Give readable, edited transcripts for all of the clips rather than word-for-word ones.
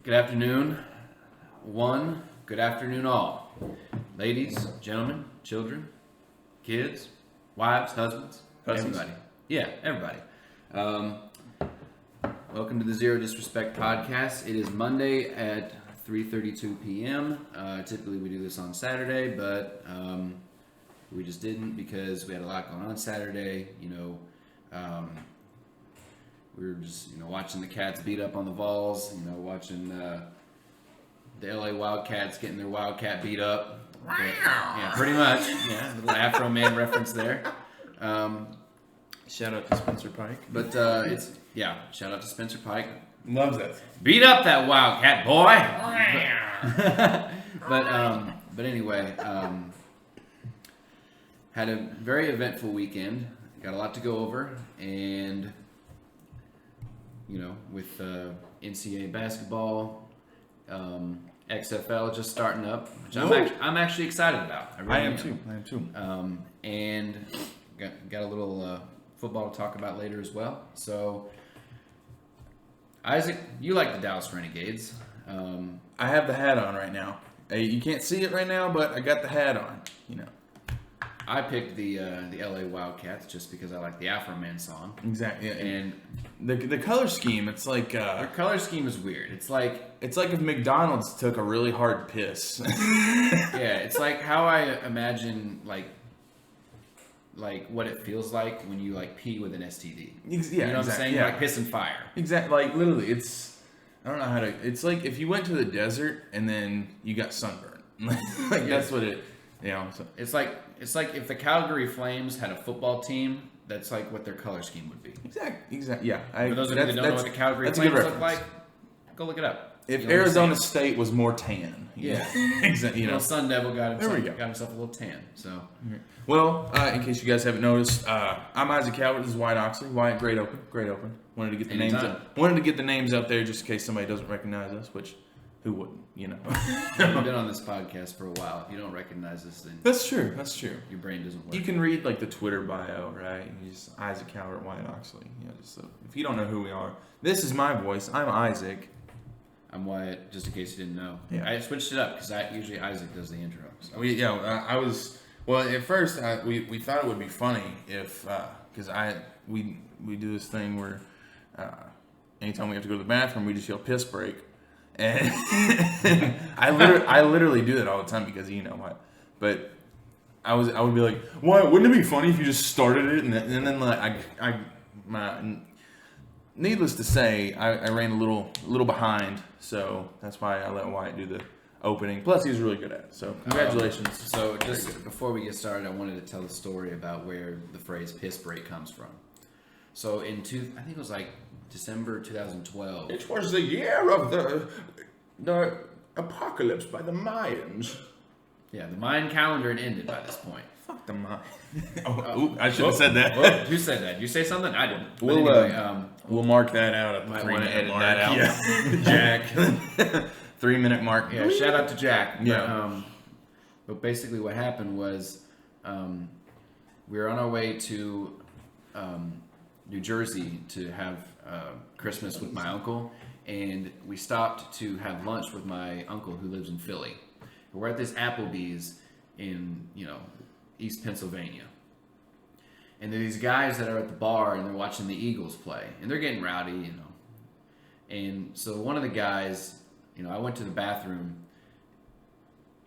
Good afternoon, one. Good afternoon, all. Ladies, gentlemen, children, kids, wives, husbands, everybody. Yeah, everybody. Welcome to the Zero Disrespect Podcast. It is Monday at 3:32 p.m. Typically we do this on Saturday, but we just didn't because we had a lot going on Saturday. We were just, watching the Cats beat up on the Vols, watching the LA Wildcats getting their Wildcat beat up. But, yeah, pretty much. Yeah, a little Afro Man reference there. Shout out to Spencer Pike. But shout out to Spencer Pike. Loves that. Beat up that Wildcat, boy! But anyway, had a very eventful weekend. Got a lot to go over, and with NCAA basketball, XFL just starting up, which I'm actually excited about. I am too. And got a little football to talk about later as well. So, Isaac, you like the Dallas Renegades. I have the hat on right now. You can't see it right now, but I got the hat on. I picked the LA Wildcats just because I like the Afro Man song. Exactly. Yeah. And the color scheme, it's like their color scheme is weird. It's like if McDonald's took a really hard piss. Yeah, it's like how I imagine like what it feels like when you pee with an STD. Yeah, what I'm saying? Yeah. Like piss and fire. Exactly. Like literally, I don't know how to. It's like if you went to the desert and then you got sunburned. That's what it. So. It's like if the Calgary Flames had a football team, that's like what their color scheme would be. Exactly. Yeah. For those of you that don't know what the Calgary Flames look like, go look it up. If Arizona State was more tan. Yeah. Exactly. Sun Devil got himself a little tan. So. Well, in case you guys haven't noticed, I'm Isaac Calvert. This is Wyatt Oxley. Wyatt, great open. Wanted to get the names out there just in case somebody doesn't recognize us, which who wouldn't, You've been on this podcast for a while. If you don't recognize this, then That's true. Your brain doesn't work. You can read the Twitter bio, right? You just Isaac Calvert, Wyatt Oxley. If you don't know who we are, this is my voice. I'm Isaac. I'm Wyatt. Just in case you didn't know, yeah. I switched it up because usually Isaac does the intro. So. I was. Well, at first we thought it would be funny if because we do this thing where anytime we have to go to the bathroom we just yell piss break, and I literally do that all the time because what. But I would be like, why wouldn't it be funny if you just started it and then needless to say I ran a little behind, so that's why I let Wyatt do the opening. Plus, he was really good at it. So, congratulations. So, just before we get started, I wanted to tell the story about where the phrase "piss break" comes from. So, I think it was December 2012. It was the year of the apocalypse by the Mayans. Yeah, the Mayan calendar had ended by this point. Fuck the Mayans. I should have said that. Who said that? Did you say something? I didn't. We'll mark that out at the might 3 want to minute edit mark. that out. Yeah. Jack. 3 minute mark. Yeah, shout out to Jack. Yeah. But basically what happened was we were on our way to New Jersey to have Christmas with my uncle, and we stopped to have lunch with my uncle who lives in Philly. We're at this Applebee's in, East Pennsylvania. And there are these guys that are at the bar and they're watching the Eagles play, and they're getting rowdy, And so one of the guys, I went to the bathroom,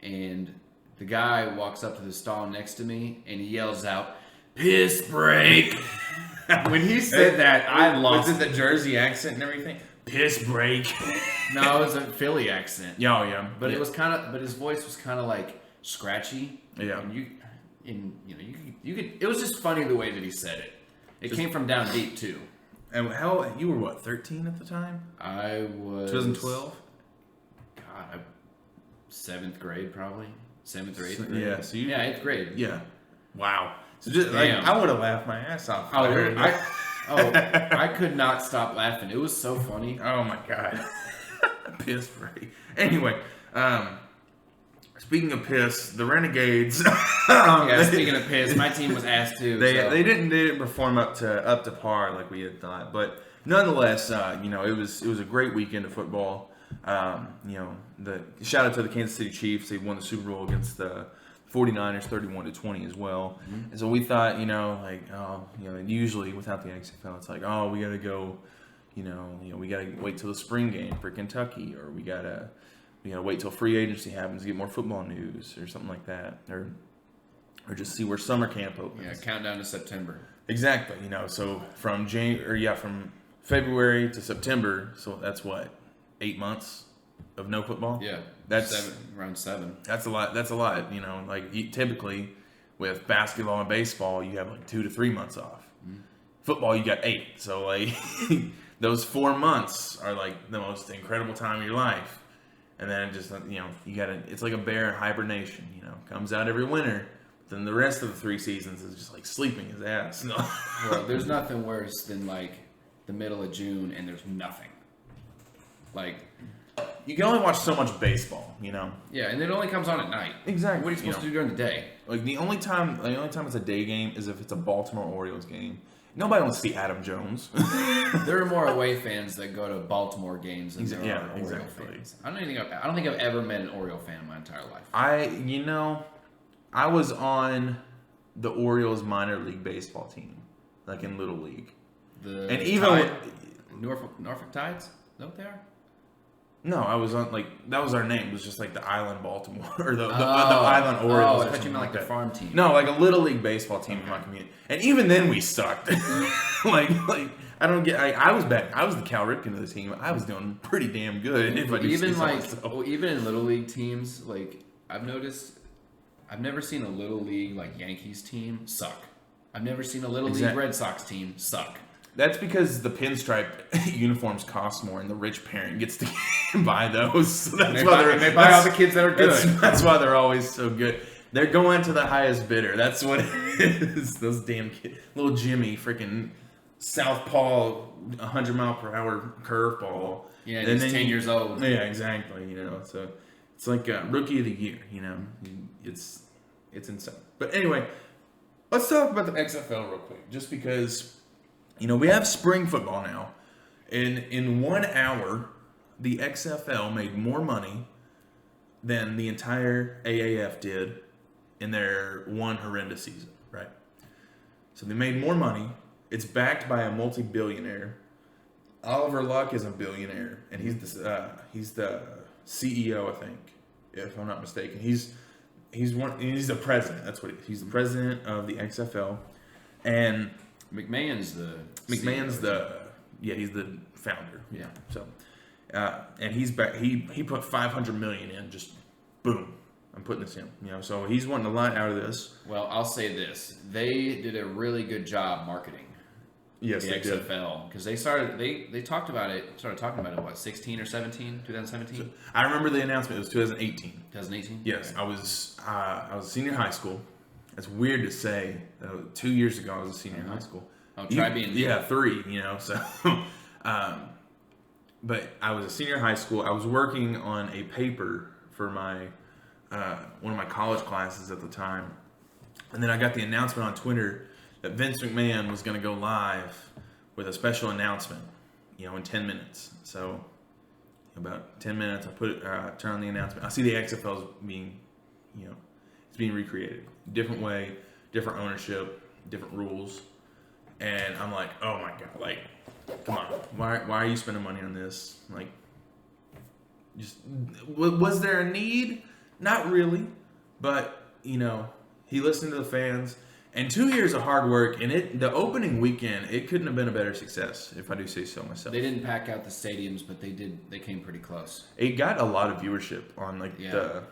and the guy walks up to the stall next to me, and he yells out, "Piss break!" When he said that, I lost. Was it the Jersey accent and everything? Piss break. No, it was a Philly accent. Yeah. But it was but his voice was kind of scratchy. Yeah. And you could. It was just funny the way that he said it. It came from down deep too. And you were 13 at the time? I was 2012. God, 7th grade probably. 7th or 8th grade. Yeah. So 8th grade. Yeah. Wow. So just I would have laughed my ass off. I could not stop laughing. It was so funny. Oh my god. Piss break. Anyway, speaking of piss, the Renegades. Speaking of piss, my team was ass too. They didn't perform up to par like we had thought, but nonetheless, it was a great weekend of football. The shout out to the Kansas City Chiefs. They won the Super Bowl against the 49ers 31-20 as well. Mm-hmm. And so we thought, usually without the XFL, it's like, oh, we got to go, we got to wait till the spring game for Kentucky, or we got to wait till free agency happens to get more football news or something like that, or just see where summer camp opens. Yeah, countdown to September. Exactly. So from from February to September, so that's what, 8 months of no football. Yeah, that's around 7. That's a lot. Typically with basketball and baseball, you have like 2 to 3 months off. Mm-hmm. Football, you got 8. So like those 4 months are like the most incredible time of your life. And then just it's like a bear in hibernation. Comes out every winter. Then the rest of the 3 seasons is just like sleeping his ass. No. Well, there's nothing worse than like the middle of June and there's nothing. Like, you can only watch so much baseball, Yeah, and it only comes on at night. Exactly. What are you supposed to do during the day? Like the only time it's a day game is if it's a Baltimore Orioles game. Nobody wants to see Adam Jones. There are more away fans that go to Baltimore games than there are Oriole fans. I don't think I've ever met an Oriole fan in my entire life. I was on the Orioles minor league baseball team, like in Little League. Norfolk Tides? Is that what they are? No, I was on that was our name. It was just like the Island Baltimore or the Island Orioles. I thought you meant like the farm team. No, like a Little League baseball team in my community. And even then we sucked. like I don't get. I was back. I was the Cal Ripken of the team. I was doing pretty damn good. Even in Little League teams, like I've noticed, I've never seen a Little League like Yankees team suck. I've never seen a Little League Red Sox team suck. That's because the pinstripe uniforms cost more, and the rich parent gets to buy those. So they buy all the kids that are good. That's why they're always so good. They're going to the highest bidder. That's what it is. Those damn kids. Little Jimmy, freaking southpaw, 100-mile-per-hour curveball. Yeah, and he's 10 years old. Yeah, exactly. So it's like Rookie of the Year. It's insane. But anyway, let's talk about the XFL real quick, just because. We have spring football now. In 1 hour, the XFL made more money than the entire AAF did in their one horrendous season, right? So they made more money. It's backed by a multi-billionaire. Oliver Luck is a billionaire, and he's the CEO, I think, if I'm not mistaken. He's the president. That's what he is. He's the president of the XFL, and McMahon's the he's the founder. Yeah. So, and he's back. He put $500 million in. Just boom. I'm putting this in. So he's wanting a lot out of this. Well, I'll say this: they did a really good job marketing. Yes, the XFL, because they started talking about it. What, 16 or 17? 2017. So, I remember the announcement. It was 2018. 2018. Yes, okay. I was a senior in high school. It's weird to say. 2 years ago, I was a senior in high school. Oh, try being. Yeah, 3. So, but I was a senior in high school. I was working on a paper for my one of my college classes at the time, and then I got the announcement on Twitter that Vince McMahon was going to go live with a special announcement, in 10 minutes. So, about 10 minutes, I turn on the announcement. I see the XFL is being, it's being recreated. Different way, different ownership, different rules. And I'm like, oh my God, like, come on. Why are you spending money on this? Like, just, was there a need? Not really. But, he listened to the fans. And 2 years of hard work, and the opening weekend, it couldn't have been a better success, if I do say so myself. They didn't pack out the stadiums, but they came pretty close. It got a lot of viewership on the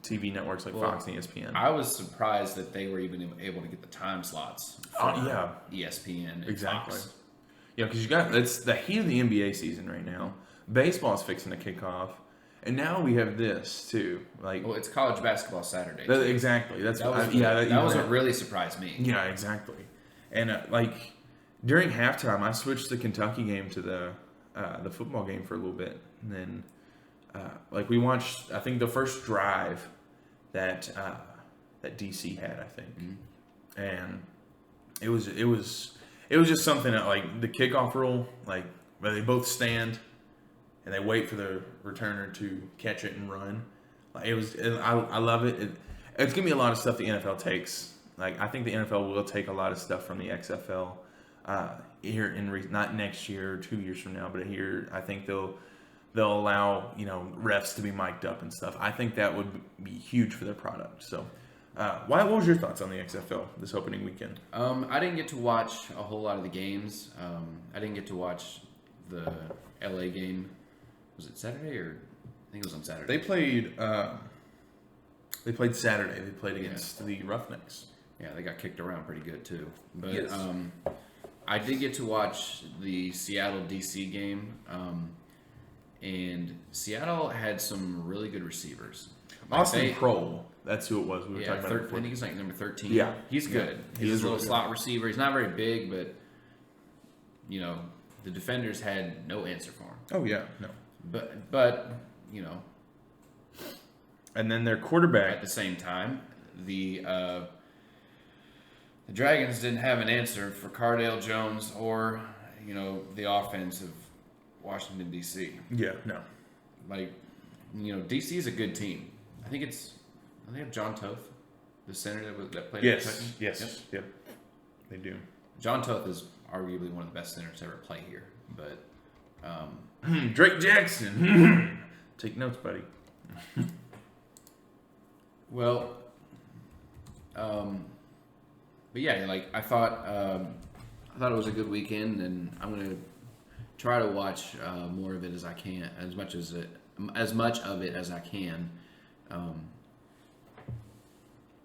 TV networks like Fox and ESPN. I was surprised that they were even able to get the time slots for ESPN and exactly. Fox. Yeah, because it's the heat of the NBA season right now. Baseball is fixing to kick off. And now we have this too, it's college basketball Saturday. Exactly. That was what really surprised me. Yeah, exactly. And during halftime, I switched the Kentucky game to the football game for a little bit, and then we watched. I think the first drive that DC had, I think, and it was just something that the kickoff rule, where they both stand. and they wait for the returner to catch it and run. Like I love it. It's gonna be a lot of stuff the NFL takes. Like I think the NFL will take a lot of stuff from the XFL here not next year or 2 years from now, but here I think they'll allow refs to be mic'd up and stuff. I think that would be huge for their product. So, what was your thoughts on the XFL this opening weekend? I didn't get to watch a whole lot of the games. I didn't get to watch the LA game. Was it Saturday or I think it was on Saturday. They played. They played Saturday. They played against the Roughnecks. Yeah, they got kicked around pretty good too. But yes. I did get to watch the Seattle DC game, and Seattle had some really good receivers. Austin Kroll, that's who it was. We were talking about. I think he's like number 13. Yeah, he's good. He He's is a little really slot receiver. He's not very big, but the defenders had no answer for him. Oh yeah, no. But and then their quarterback. At the same time, the Dragons didn't have an answer for Cardale Jones or the offense of Washington D.C. Yeah, no. Like D.C. is a good team. I think they have John Toth, the center that played at Kentucky. Yes, yep. They do. John Toth is arguably one of the best centers to ever play here, but Drake Jackson. Take notes, buddy. Well, but yeah, like I thought it was a good weekend, and I'm gonna try to watch more of it as I can, as much of it as I can.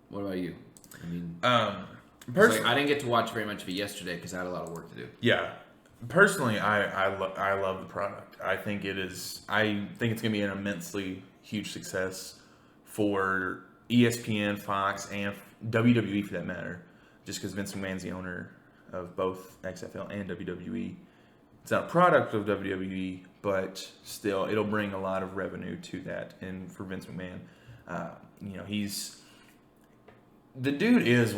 What about you? I mean, personally, I didn't get to watch very much of it yesterday because I had a lot of work to do. Yeah, personally, I love the product. I think it's gonna be an immensely huge success for ESPN, Fox, and WWE for that matter. Just because Vince McMahon's the owner of both XFL and WWE. It's not a product of WWE, but still, it'll bring a lot of revenue to that. And for Vince McMahon, the dude is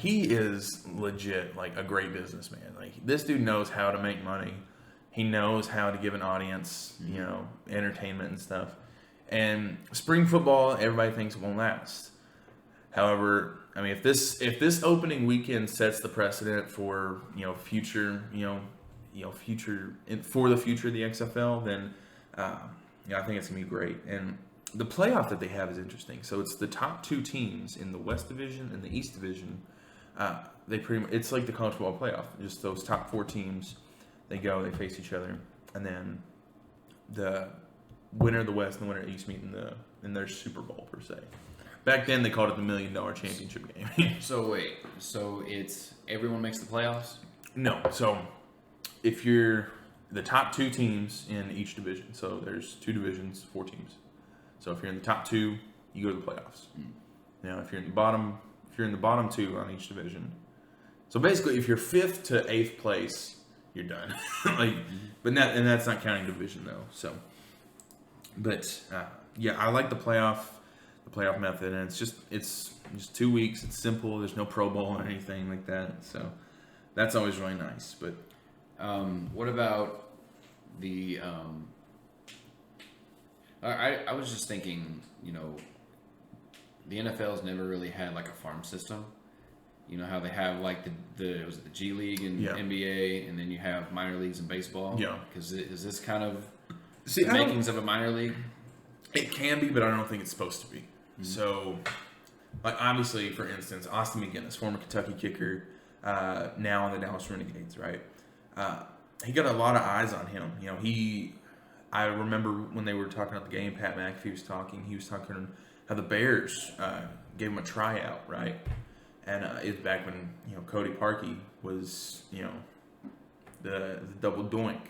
he is legit like a great businessman. Like this dude knows how to make money. He knows how to give an audience, entertainment and stuff. And spring football, everybody thinks won't last. However, I mean, if this opening weekend sets the precedent for future for the future of the XFL, then I think it's gonna be great. And the playoff that they have is interesting. So it's the top two teams in the West Division and the East Division. It's like the college football playoff. Just those top four teams, they face each other, and then the winner of the West and the winner of the East meet in their Super Bowl per se. Back then, they called it the $1 million championship game. So wait, it's everyone makes the playoffs? No. So if you're the top two teams in each division, so there's two divisions, 4 teams. So if you're in the top 2, you go to the playoffs. Now, if you're in the bottom 2 on each division, so basically, if you're 5th to 8th place, you're done. But that's not counting division though. So, but I like the playoff method, and it's just 2 weeks. It's simple. There's no Pro Bowl or anything like that. So that's always really nice. But what about the? I was just thinking, the NFL's never really had like a farm system. You know how they have like the G League and NBA, and then you have minor leagues in baseball. Yeah. Because is this kind of the makings of a minor league? It can be, but I don't think it's supposed to be. Mm-hmm. So, like obviously, for instance, Austin McGinnis, former Kentucky kicker, now on the Dallas Renegades, right? He got a lot of eyes on him. I remember when they were talking about the game, Pat McAfee was talking. He was talking how the Bears gave him a tryout, right? And it's back when Cody Parkey was the double doink,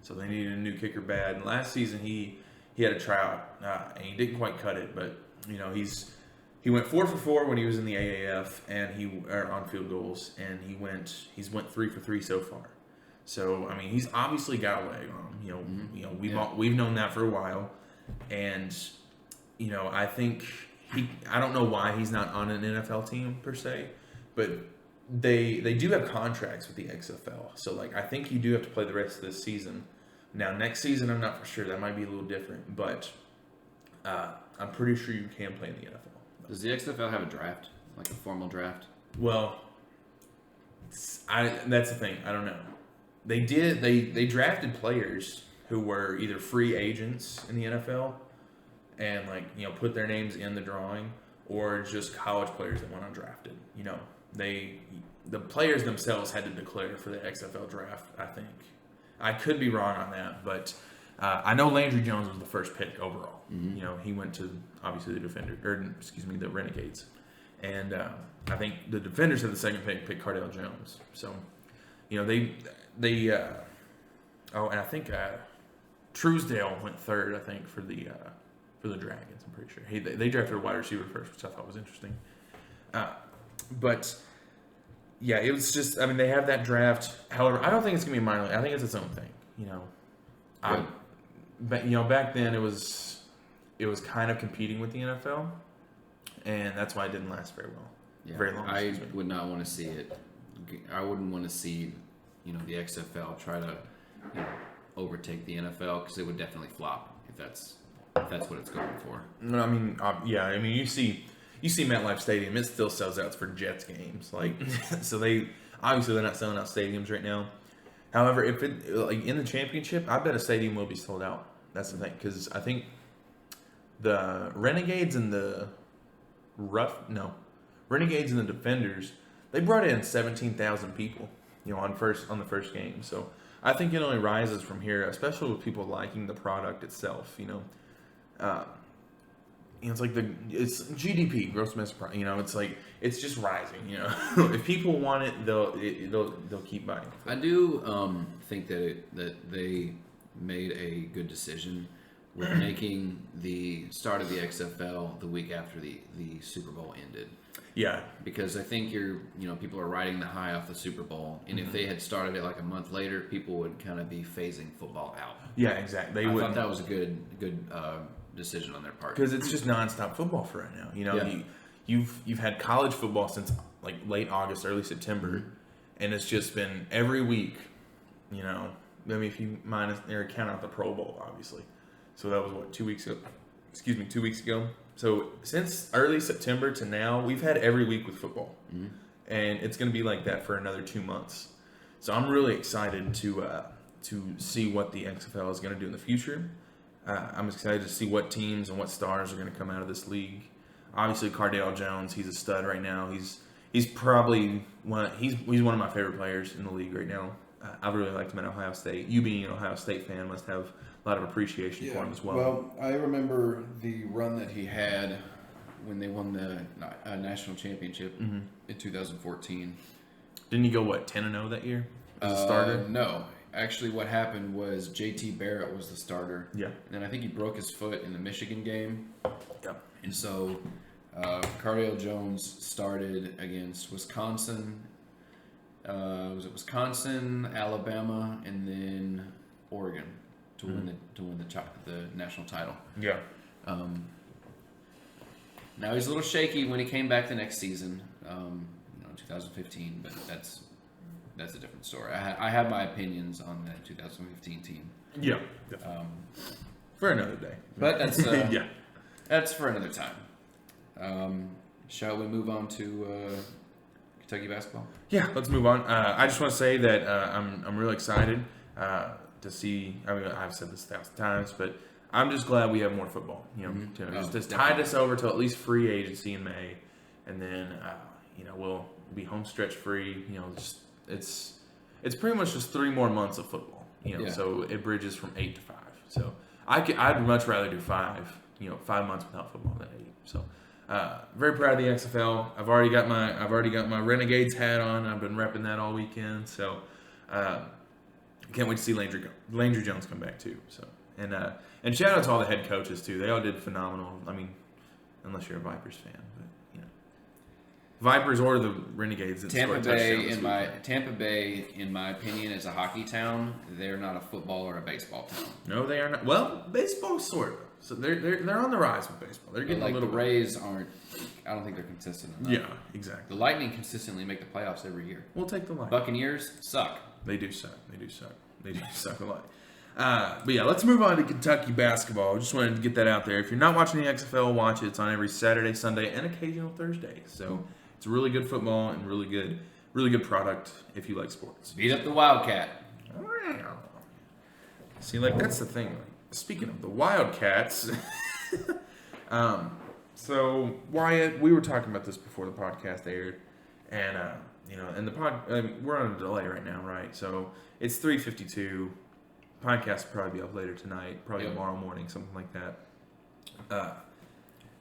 so they needed a new kicker bad. And last season he had a tryout and he didn't quite cut it, but he went 4 for 4 when he was in the AAF and on field goals, and he's went 3 for 3 so far. So I mean, he's obviously got a leg on him. We've known that for a while, and I think I don't know why he's not on an NFL team per se, but they do have contracts with the XFL. So like I think you do have to play the rest of this season, Now, next season, I'm not for sure. That might be a little different, but I'm pretty sure you can play in the NFL. Does the XFL have a draft, like a formal draft? Well, that's the thing. I don't know. They did. They drafted players who were either free agents in the NFL and put their names in the drawing, or just college players that went undrafted. The players themselves had to declare for the XFL draft. I think I could be wrong on that, but I know Landry Jones was the first pick overall. Mm-hmm. He went to obviously the Renegades, and I think the Defenders had the second pick Cardale Jones. So, and I think Truesdale went third. I think for the Dragons. I'm pretty sure they drafted a wide receiver first, which I thought was interesting. But yeah, it was just. I mean, they have that draft. However, I don't think it's gonna be a minor league. I think it's its own thing. Back then it was kind of competing with the NFL, and that's why it didn't last very well. Yeah, very long. I would not want to see it. I wouldn't want to see, the XFL try to, overtake the NFL, because it would definitely flop if that's what it's going for. No, I mean, you see MetLife Stadium, it still sells out for Jets games. So they're not selling out stadiums right now. However, if it in the championship, I bet a stadium will be sold out. That's the thing, because I think the Renegades and the Defenders, they brought in 17,000 people, on the first game. So I think it only rises from here, especially with people liking the product itself. It's like it's GDP, gross domestic product. It's just rising. If people want it, they'll keep buying. I do think that they made a good decision with making the start of the XFL the week after the Super Bowl ended. Yeah, because I think people are riding the high off the Super Bowl, and if they had started it like a month later, people would kind of be phasing football out. Yeah, exactly. I thought that was a good decision on their part, because it's just nonstop football for right now. You've had college football since late August, early September, and it's just been every week. Maybe if you count out the Pro Bowl, obviously. So that was 2 weeks ago. 2 weeks ago. So since early September to now, we've had every week with football, and it's going to be like that for another 2 months. So I'm really excited to see what the XFL is going to do in the future. I'm excited to see what teams and what stars are going to come out of this league. Obviously, Cardale Jones, he's a stud right now. He's probably one of my favorite players in the league right now. I really liked him at Ohio State. You being an Ohio State fan must have a lot of appreciation for him as well. Well, I remember the run that he had when they won the national championship in 2014. Didn't he go 10-0 that year as a starter? No. Actually, what happened was J.T. Barrett was the starter. Yeah. And then I think he broke his foot in the Michigan game. Yep. And so Cardale Jones started against Wisconsin. Was it Wisconsin, Alabama, and then Oregon to win the national title? Yeah. Now he's a little shaky when he came back the next season, 2015, but that's a different story. I have my opinions on that 2015 team. Yeah. For another day. But that's yeah. That's for another time. Shall we move on to Kentucky basketball? Yeah, let's move on. I just want to say that I'm really excited to see. I mean, I've said this 1,000 times, but I'm just glad we have more football. Just tide us over to at least free agency in May, and then we'll be home stretch free. It's pretty much just 3 more months of football. So it bridges from 8 to 5. So I'd much rather do 5. 5 months without football than 8. So. Very proud of the XFL. I've already got my Renegades hat on. I've been repping that all weekend. So can't wait to see Landry Jones come back too. So and shout out to all the head coaches too. They all did phenomenal. I mean, unless you're a Vipers fan, but Vipers or the Renegades. Tampa Bay, in my opinion, is a hockey town. They're not a football or a baseball town. No, they are not. Well, baseball sort of. So they're on the rise with baseball. They're getting a little. The Rays aren't. I don't think they're consistent enough. Yeah, exactly. The Lightning consistently make the playoffs every year. We'll take the Lightning. Buccaneers suck. They do suck. They do suck a lot. But yeah, let's move on to Kentucky basketball. Just wanted to get that out there. If you're not watching the XFL, watch it. It's on every Saturday, Sunday, and occasional Thursday. So it's really good football and really good product if you like sports. Beat up the Wildcat. See, like that's the thing. Like, speaking of the Wildcats, so Wyatt, we were talking about this before the podcast aired, and and we're on a delay right now, right? So it's 3:52. Podcast will probably be up later tonight, probably tomorrow morning, something like that.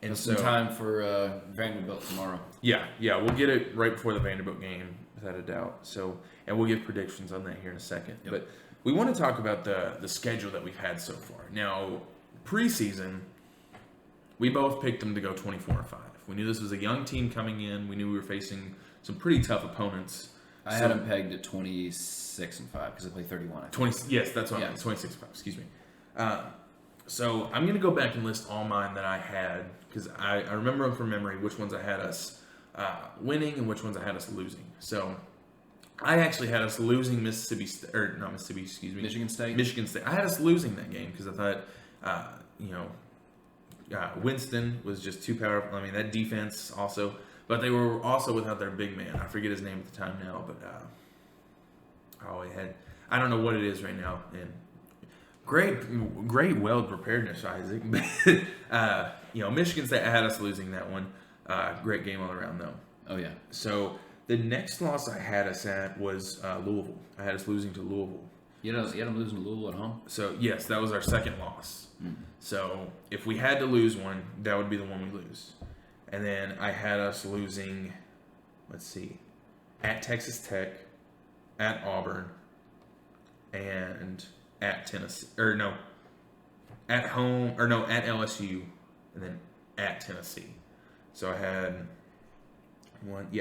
And some time for Vanderbilt tomorrow. Yeah, we'll get it right before the Vanderbilt game, without a doubt. So, and we'll give predictions on that here in a second. Yep. But we want to talk about the schedule that we've had so far. Now, preseason, we both picked them to go 24-5. We knew this was a young team coming in. We knew we were facing some pretty tough opponents. I had them pegged at 26-5 because I played 31. 20. Yes, that's what I meant. 26-5. Excuse me. So I'm going to go back and list all mine that I had because I remember them from memory, which ones I had us winning and which ones I had us losing. So I actually had us losing Michigan State. Michigan State. I had us losing that game because I thought, Winston was just too powerful. I mean, that defense also, but they were also without their big man. I forget his name at the time now, but I don't know what it is right now. And great well preparedness, Isaac. Michigan State had us losing that one. Great game all around though. Oh yeah. So the next loss I had us at was Louisville. I had us losing to Louisville. You had them losing to Louisville at home? So yes, that was our second loss. So if we had to lose one, that would be the one we lose. And then I had us losing, let's see, at Texas Tech, at Auburn, and at Tennessee, at LSU, and then at Tennessee. So I had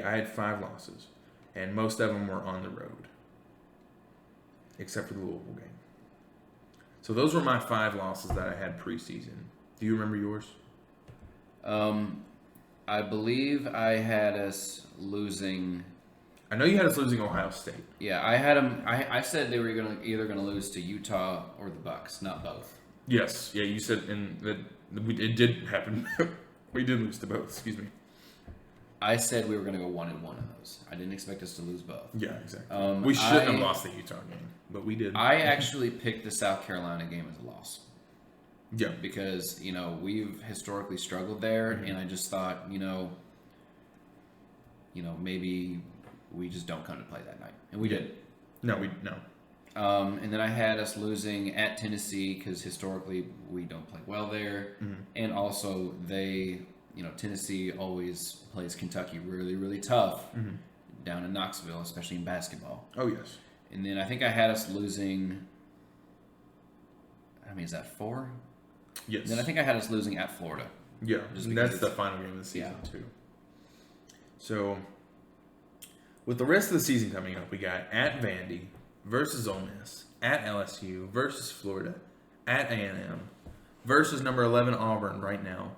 I had 5 losses, and most of them were on the road, except for the Louisville game. So those were my 5 losses that I had preseason. Do you remember yours? I believe I had us losing. I know you had us losing Ohio State. Yeah, I had them. I said they were either going to lose to Utah or the Bucks, not both. Yes, yeah, you said, and it did happen. We did lose to both. Excuse me. I said we were going to go 1-1 in those. I didn't expect us to lose both. Yeah, exactly. We shouldn't have lost the Utah game, but we did. I actually picked the South Carolina game as a loss. Yeah, because we've historically struggled there, and I just thought maybe we just don't come to play that night, and we did. No. And then I had us losing at Tennessee because historically we don't play well there, and also Tennessee always plays Kentucky really, really tough down in Knoxville, especially in basketball. Oh yes. And then I think I had us losing. Is that 4? Yes. And then I think I had us losing at Florida. Yeah, that's the final game of the season too. So, with the rest of the season coming up, we got at Vandy versus Ole Miss, at LSU versus Florida, at A&M versus number 11 Auburn right now,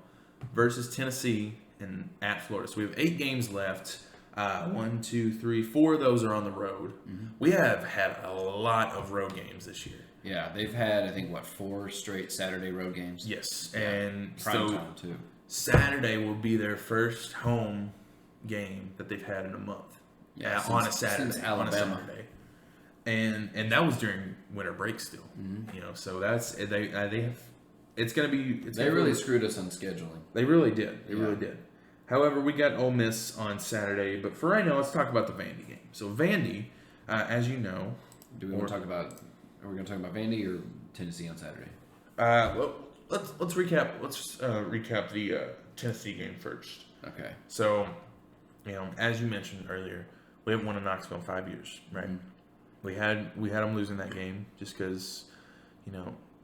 versus Tennessee, and at Florida. So we have 8 games left. 1, 2, 3, 4 of those are on the road. We have had a lot of road games this year. Yeah, they've had, I think, 4 straight Saturday road games? Yes, and prime time, too. Saturday will be their first home game that they've had in a month. Yeah, on a Saturday. Since Alabama. And that was during winter break still. So that's they have. It's gonna be. They really screwed us on scheduling. They really did. They really did. However, we got Ole Miss on Saturday, but for right now, let's talk about the Vandy game. So Vandy, as you know, do we want to talk about? Are we going to talk about Vandy or Tennessee on Saturday? Well, let's recap. Let's recap the Tennessee game first. Okay. So, as you mentioned earlier, we haven't won in Knoxville in 5 years, right? We had them losing that game just because,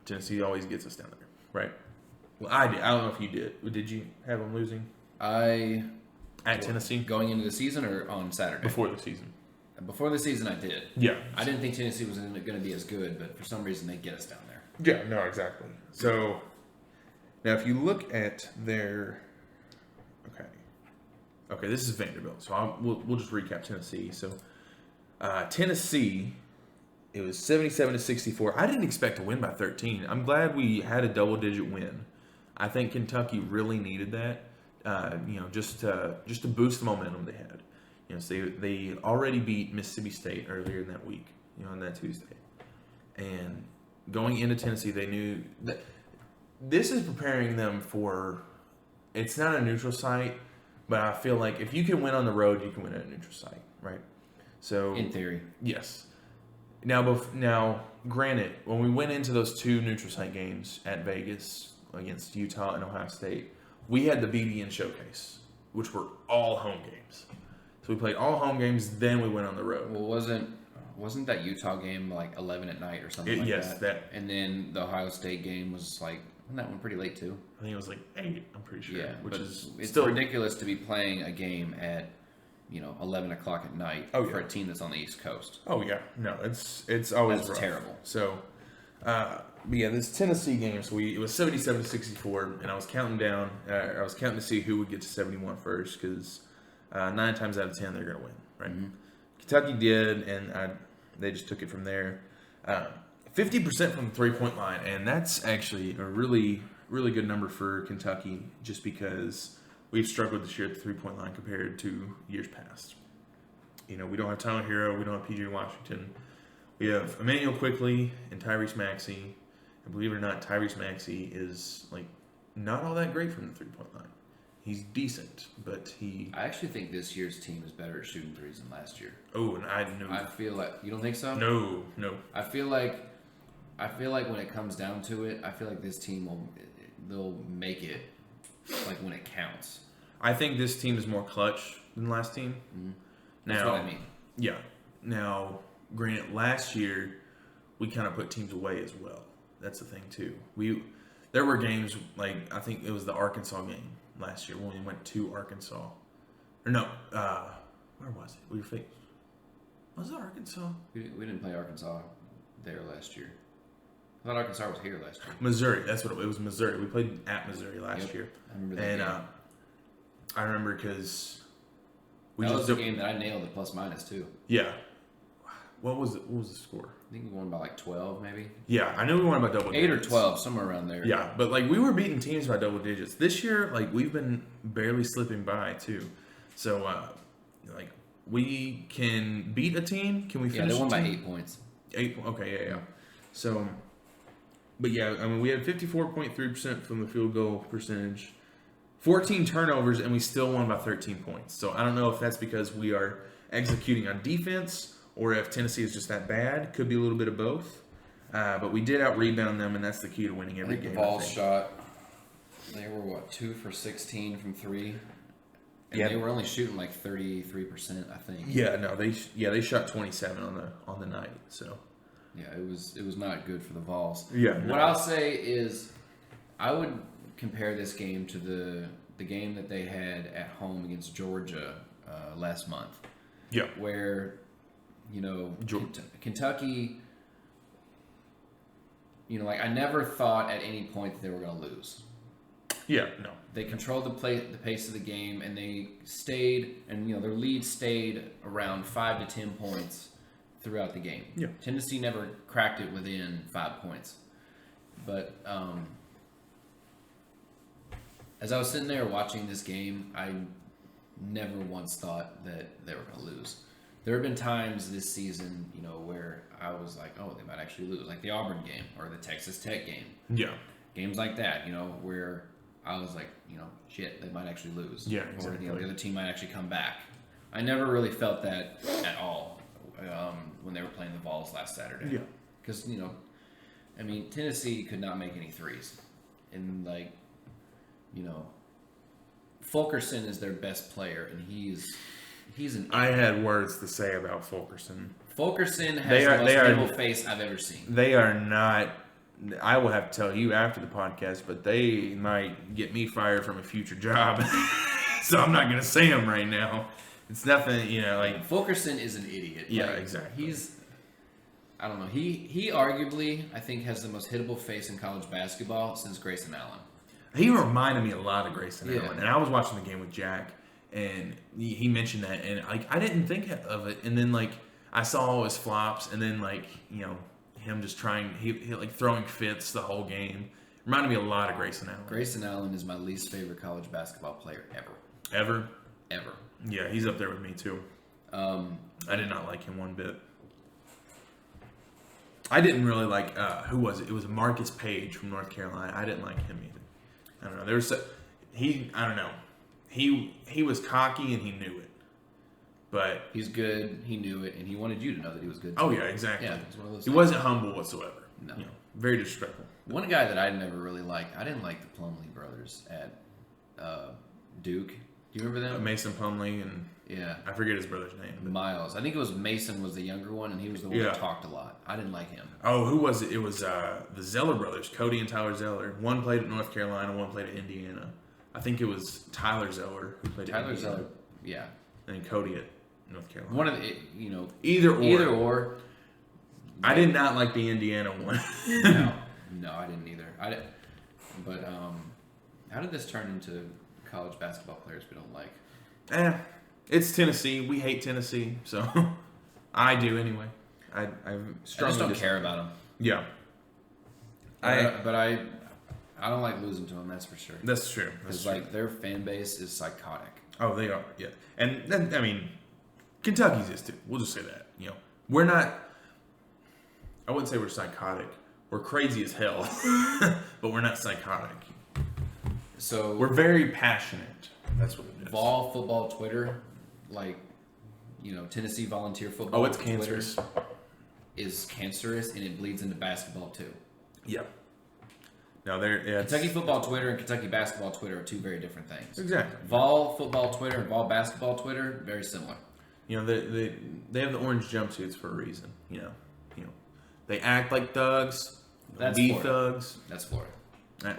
Tennessee always gets us down there, right? Well, I did. I don't know if you did. Did you have them losing? At Tennessee going into the season or on Saturday? Before the season. Before the season, I did. Yeah. I didn't think Tennessee was going to be as good, but for some reason they get us down there. Yeah. No. Exactly. So now, if you look at their, okay, this is Vanderbilt. So we'll just recap Tennessee. So Tennessee It was 77-64. I didn't expect to win by 13. I'm glad we had a double-digit win. I think Kentucky really needed that, just to boost the momentum they had. So they already beat Mississippi State earlier in that week, on that Tuesday. And going into Tennessee, they knew that this is preparing them for, it's not a neutral site, but I feel like if you can win on the road, you can win at a neutral site, right? So in theory, yes. Now, granted, when we went into those 2 neutral site games at Vegas against Utah and Ohio State, we had the BBN Showcase, which were all home games. So we played all home games, then we went on the road. Well, wasn't that Utah game like 11 at night or something like yes, that? And then the Ohio State game was like, wasn't that one pretty late too? I think it was like 8, I'm pretty sure. Yeah, which but is it's still ridiculous to be playing a game at 11 o'clock at night for a team that's on the East Coast. Oh yeah, no, it's always rough. Terrible. So, this Tennessee game, so it was 77-64, and I was counting down. I was counting to see who would get to 71 first, because 9 times out of 10 they're going to win, right? Mm-hmm. Kentucky did, and they just took it from there. 50% from the 3-point line, and that's actually a really, really good number for Kentucky, just because we've struggled this year at the 3-point line compared to years past. We don't have Tyler Hero, we don't have PJ Washington. We have Emmanuel Quickley and Tyrese Maxey. And believe it or not, Tyrese Maxey is not all that great from the 3-point line. He's decent, but I actually think this year's team is better at shooting threes than last year. Oh, and I know. I feel like you don't think so. No. I feel like when it comes down to it, I feel like this team they'll make it when it counts. I think this team is more clutch than last team. Mm-hmm. That's what I mean. Yeah. Now, granted, last year we kind of put teams away as well. That's the thing too. There were games I think it was the Arkansas game last year when we went to Arkansas. Or no, where was it? Was it Arkansas? We didn't play Arkansas there last year. I thought Arkansas was here last year. Missouri, that's what it was. Missouri. We played at Missouri last year. I remember that game. I remember because that was the game that I nailed the plus minus too. Yeah. What was the score? I think we won by 12 maybe. Yeah, I know we won by double digits. 8 or 12, somewhere around there. Yeah, but we were beating teams by double digits. This year, we've been barely slipping by too. So we can beat a team. Can we finish? Yeah, they won by 8 points. 8. Okay, yeah. So, but yeah, I mean, we had 54.3% from the field goal percentage, 14 turnovers, and we still won by 13 points. So I don't know if that's because we are executing on defense or if Tennessee is just that bad. Could be a little bit of both. But we did out-rebound them, and that's the key to winning every game. The ball shot, they were, 2 for 16 from 3? And they were only shooting 33%, I think. Yeah, no, they shot 27 on the night, so. Yeah, it was not good for the Vols. Yeah. What I'll say is I would compare this game to the game that they had at home against Georgia last month. Yeah. Where, Kentucky, I never thought at any point that they were going to lose. Yeah, no. They controlled the pace of the game, and they stayed, and their lead stayed around 5 to 10 points throughout the game. Yeah. Tennessee never cracked it within 5 points. But as I was sitting there watching this game, I never once thought that they were going to lose. There have been times this season, where I was like, oh, they might actually lose, like the Auburn game or the Texas Tech game. Yeah. Games like that, where I was like, shit, they might actually lose. Yeah, exactly. Or, the other team might actually come back. I never really felt that at all when they were playing the Vols last Saturday. Yeah. Because, Tennessee could not make any threes. And, Fulkerson is their best player, and he's an... I had words to say about Fulkerson. Fulkerson has the most evil face I've ever seen. They are not... I will have to tell you after the podcast, but they might get me fired from a future job. So I'm not going to say them right now. It's nothing, Fulkerson is an idiot. Yeah, exactly. I don't know. He arguably, I think, has the most hittable face in college basketball since Grayson Allen. He reminded me a lot of Grayson Allen. And I was watching the game with Jack, and he mentioned that, and I didn't think of it. And then I saw all his flops, and then like him just trying, he like throwing fits the whole game. Reminded me a lot of Grayson Allen. Grayson Allen is my least favorite college basketball player Ever? ever. Yeah, he's up there with me too. I did not like him one bit. I didn't really like who was it? It was Marcus Page from North Carolina. I didn't like him either. I don't know. I don't know. He was cocky and he knew it. But He's good. He knew it, and he wanted you to know that he was good. oh yeah, exactly. Yeah, it's one of those He things. wasn't humble whatsoever. No. Very disrespectful. One guy that I never really liked. I didn't like the Plumlee brothers at Duke. Do you remember them? Mason Plumlee and Yeah. I forget his brother's name. But, Miles. I think it was Mason was the younger one, and he was the one that talked a lot. I didn't like him. oh, who was it? It was the Zeller brothers, Cody and Tyler Zeller. One played at North Carolina, one played at Indiana. I think it was Tyler Zeller who played at Tyler Indiana. Zeller. Yeah. And then Cody at North Carolina. One of the, Either or. I I did not like the Indiana one. No, I didn't either. But how did this turn into college basketball players we don't like? It's Tennessee. We hate Tennessee, so I do anyway. I just don't care about them. Yeah. But I don't like losing to them. That's for sure. That's true. Because like their fan base is psychotic. Oh, they are. Yeah, and then I mean, Kentucky's is too. We'll just say that. We're not. I wouldn't say we're psychotic. We're crazy as hell, but we're not psychotic. So We're very passionate. That's what it is. Vol football Twitter, like Tennessee Volunteer football. Oh, it's Twitter cancerous. is cancerous, and it bleeds into basketball too. Yeah. No, Kentucky football Twitter and Kentucky basketball Twitter are two very different things. Exactly. Vol football Twitter and Vol basketball Twitter, very similar. They have the orange jumpsuits for a reason. They act like thugs. That's be Florida. thugs. That's Florida.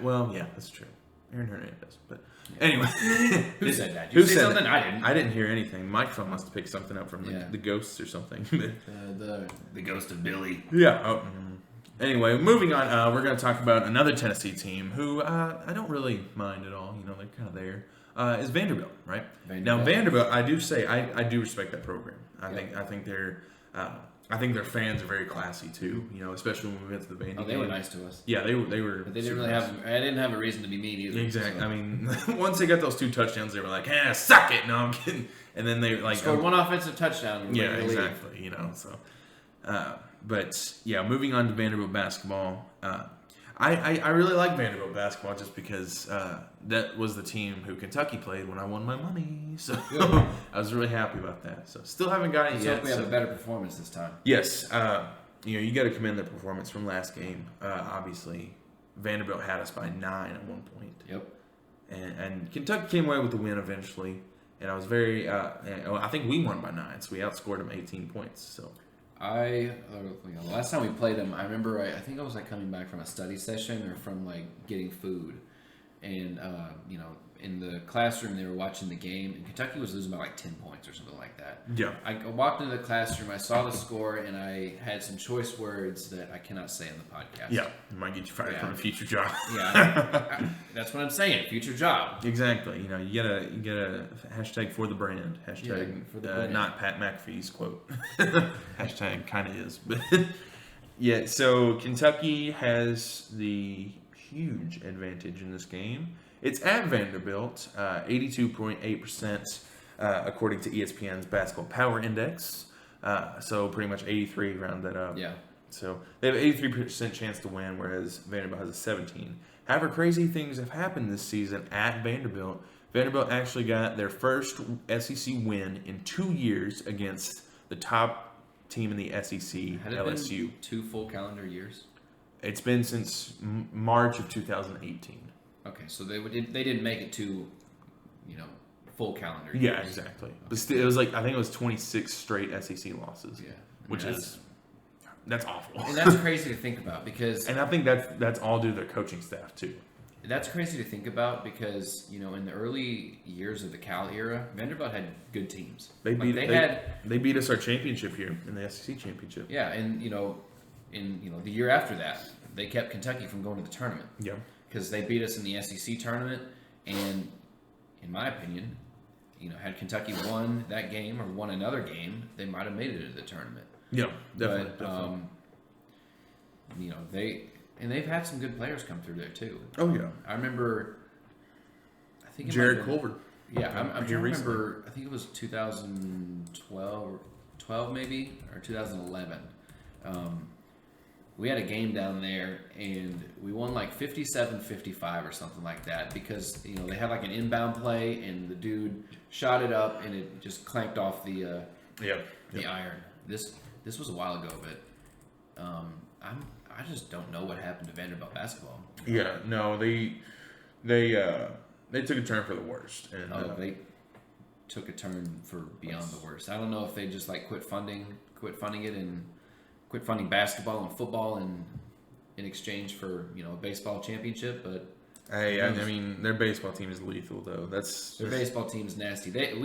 Well, yeah, that's true. Aaron Hernandez, but anyway, Who said that? Did you say said something? that? I didn't. I didn't hear anything. Microphone must have picked something up from Yeah. the ghosts or something. The ghost of Billy. Yeah. Oh. Anyway, moving on. We're going to talk about another Tennessee team who I don't really mind at all. They're kind of there. Is Vanderbilt, right? Now Vanderbilt, I do say I do respect that program. I think they're. I think their fans are very classy too. Especially when we went to the Vandy. Oh, they were nice to us. Yeah, they were. But they didn't really have. I didn't have a reason to be mean either. Exactly. So. I mean, once they got those 2 touchdowns, they were like, suck it. No, I'm kidding. And then they like scored one offensive touchdown. And yeah, exactly. So, but yeah, moving on to Vanderbilt basketball. I really like Vanderbilt basketball just because that was the team who Kentucky played when I won my money. So I was really happy about that. So still haven't got it Let's yet. hope we have a better performance this time. Yes. You got to commend the performance from last game. Obviously, Vanderbilt had us by 9 at one point. Yep. And Kentucky came away with the win eventually. And I was very, I think we won by 9, so we outscored them 18 points. So the last time we played them, I remember I think I was like coming back from a study session or from like getting food, and in the classroom they were watching the game, and Kentucky was losing by like 10 points or something like that. Yeah. I walked into the classroom, I saw the score, and I had some choice words that I cannot say on the podcast. Yeah, it might get you fired from a future job. Yeah, that's what I'm saying. Future job. Exactly. You gotta hashtag for the brand. Hashtag for the brand. Not Pat McAfee's quote. Hashtag kind of is, but yeah. So Kentucky has the huge advantage in this game. It's at Vanderbilt, 82.8%, according to ESPN's Basketball Power Index. So pretty much 83, round that up. Yeah. So they have an 83% chance to win, whereas Vanderbilt has a 17. However, crazy things have happened this season at Vanderbilt. Vanderbilt actually got their first SEC win in 2 years against the top team in the SEC, Had it LSU. been 2 full calendar years? It's been since March of 2018. Okay, so they didn't make it to, full calendar years. Yeah, exactly. But still, it was like, I think it was 26 straight SEC losses. Yeah. Which is, that's awful. And that's crazy to think about because... And I think that's all due to their coaching staff, too. That's crazy to think about because, in the early years of the Cal era, Vanderbilt had good teams. They beat us our championship here in the SEC championship. Yeah, and, the year after that, they kept Kentucky from going to the tournament. Yeah. Because they beat us in the SEC tournament, and in my opinion, had Kentucky won that game or won another game, they might have made it to the tournament. Yeah, definitely. But you know, they've had some good players come through there too. Oh yeah, I remember. I think it Jared might have been- Culver. Yeah, I'm trying to recently. remember. I think it was 2012 maybe, or 2011. We had a game down there, and we won like 57-55 or something like that because, you know, they had like an inbound play, and the dude shot it up, and it just clanked off the iron. This was a while ago, but I just don't know what happened to Vanderbilt basketball. Yeah, no, they took a turn for the worst, and They took a turn for beyond the worst. I don't know if they just like quit funding it, and quit funding basketball and football in exchange for, you know, a baseball championship. But hey, I mean, their baseball team is lethal though. Their baseball team's nasty. They have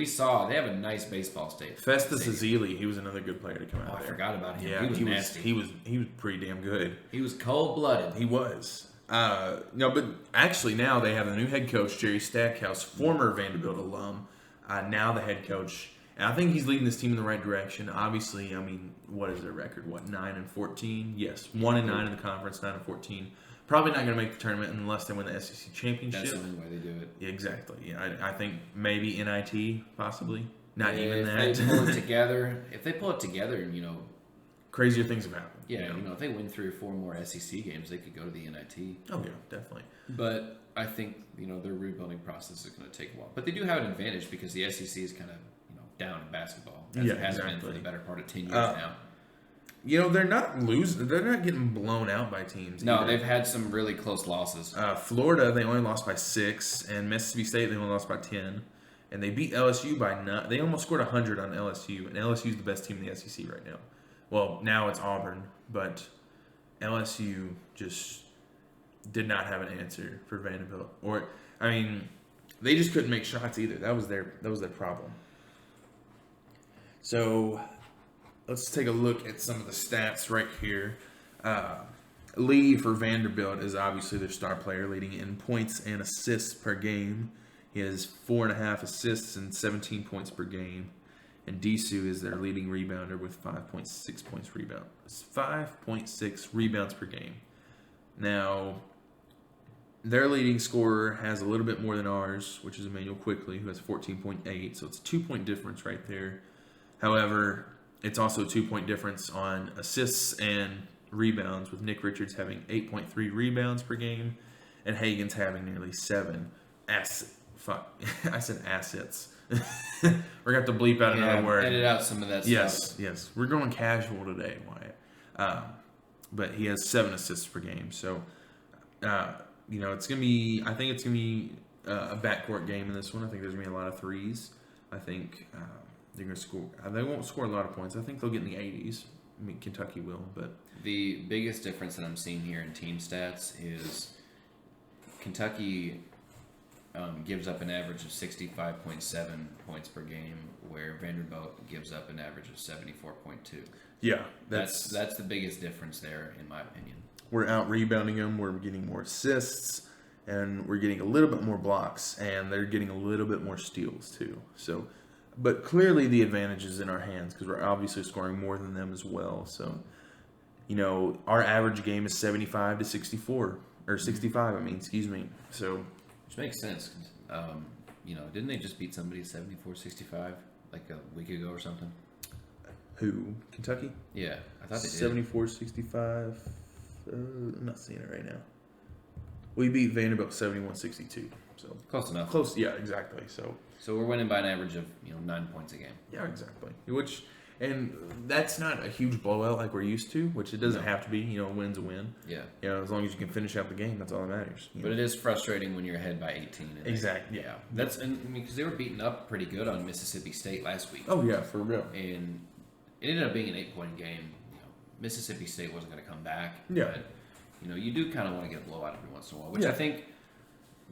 a nice baseball state. Festus Ezeli, he was another good player to come out. I forgot about him. Yeah, He was nasty. He was pretty damn good. He was cold blooded. He was. No, but actually now they have a new head coach, Jerry Stackhouse, former Vanderbilt alum. Now the head coach, and I think he's leading this team in the right direction. Obviously, I mean, what is their record? 9-14? Yes, 1-9 in the conference, 9-14. Probably not going to make the tournament unless they win the SEC championship. That's the only way they do it. Yeah, exactly. Yeah, I think maybe NIT, possibly. Not even that. If they pull it together, and, you know, crazier things have happened. yeah, you know, if they win 3 or 4 more SEC games, they could go to the NIT. Oh yeah, definitely. But I think, you know, their rebuilding process is going to take a while. But they do have an advantage because the SEC is kind of, you know, down in basketball, as it has been for the better part of 10 years now. You know, they're not losing. They're not getting blown out by teams. No, either. they've had some really close losses. Florida, they only lost by 6, and Mississippi State, they only lost by 10, and they beat LSU by 9. They almost scored 100 on LSU, and LSU is the best team in the SEC right now. Well, now it's Auburn, but LSU just did not have an answer for Vanderbilt. Or, I mean, they just couldn't make shots either. That was their problem. So let's take a look at some of the stats right here. Lee for Vanderbilt is obviously their star player, leading in points and assists per game. He has 4.5 assists and 17 points per game. And Disu is their leading rebounder with 5.6 rebounds per game. Now, their leading scorer has a little bit more than ours, which is Emmanuel Quickley, who has 14.8. So it's a 2-point difference right there. However, it's also a 2-point difference on assists and rebounds, with Nick Richards having 8.3 rebounds per game and Hagen's having nearly 7. I said assets. We're going to have to bleep out another word. Edit out some of that stuff. Yes. We're going casual today, Wyatt. But he has 7 assists per game. So, you know, it's going to be, I think it's going to be a backcourt game in this one. I think there's going to be a lot of threes. I think they're going to score. They won't score a lot of points. I think they'll get in the 80s. I mean, Kentucky will, but The biggest difference that I'm seeing here in team stats is Kentucky gives up an average of 65.7 points per game, where Vanderbilt gives up an average of 74.2. yeah, That's the biggest difference there, in my opinion. we're out rebounding them. We're getting more assists, and we're getting a little bit more blocks, and they're getting a little bit more steals too. So, but clearly the advantage is in our hands because we're obviously scoring more than them as well. So, you know, our average game is 75 to 64 or 65. I mean, excuse me. So, Which makes sense. You know, didn't they just beat somebody 74-65 like a week ago or something? who? Kentucky? Yeah, I thought they did. 74-65. I'm not seeing it right now. We beat Vanderbilt 71-62. So Close enough. close. Yeah, exactly. So we're winning by an average of 9 points a game. yeah, exactly. And that's not a huge blowout like we're used to, which it doesn't have to be. You know, a win's a win. Yeah. You know, as long as you can finish out the game, that's all that matters. But it is frustrating when you're ahead by 18. And Exactly. Yeah. That's because they were beaten up pretty good on Mississippi State last week. Oh yeah, for real. And it ended up being an 8-point game. Mississippi State wasn't going to come back. Yeah. But, you do kind of want to get a blowout every once in a while, which Yeah. I think,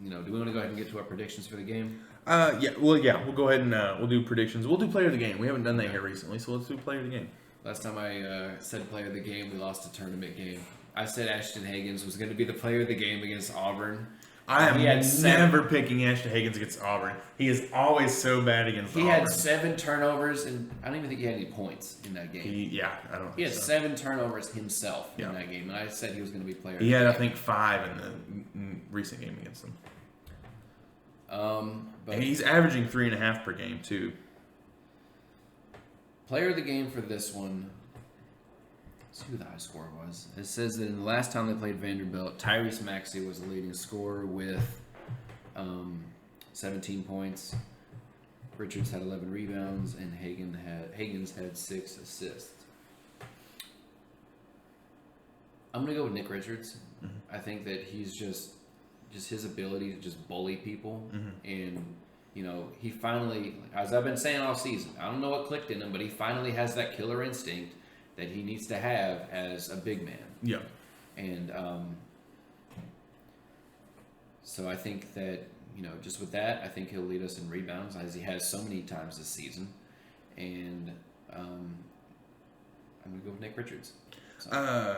do we want to go ahead and get to our predictions for the game? We'll go ahead and we'll do predictions. We'll do player of the game. We haven't done that here recently, so let's do player of the game. Last time I said player of the game, we lost a tournament game. I said Ashton Hagens was going to be the player of the game against Auburn. I am He had never picking Ashton Higgins against Auburn. He is always so bad against Auburn. He had 7 turnovers, and I don't even think he had any points in that game. He had 7 turnovers himself in that game, and I said he was going to be player. He had, I think, 5 in the recent game against them. But and he's averaging 3.5 per game too. Player of the game for this one. Let's see who the high scorer was. It says that in the last time they played Vanderbilt, Tyrese Maxey was the leading scorer with 17 points. Richards had 11 rebounds, and Higgins had 6 assists. I'm gonna go with Nick Richards. Mm-hmm. I think that he's just his ability to just bully people, and he finally, as I've been saying all season, I don't know what clicked in him, but he finally has that killer instinct that he needs to have as a big man. Yeah. And so I think that, just with that, I think he'll lead us in rebounds, as he has so many times this season. And I'm going to go with Nick Richards. So.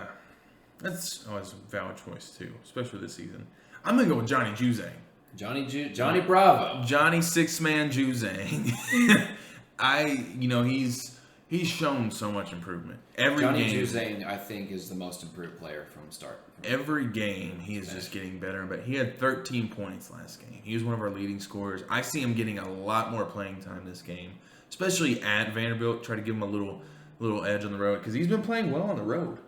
That's always a valid choice, too, especially this season. I'm going to go with Johnny Juzang. Johnny Bravo. Johnny Six-Man Juzang. He's shown so much improvement. Johnny Juzang, I think, is the most improved player from start. Every game, he is just getting better and better. He had 13 points last game. He was one of our leading scorers. I see him getting a lot more playing time this game, especially at Vanderbilt. Try to give him a little edge on the road because he's been playing well on the road.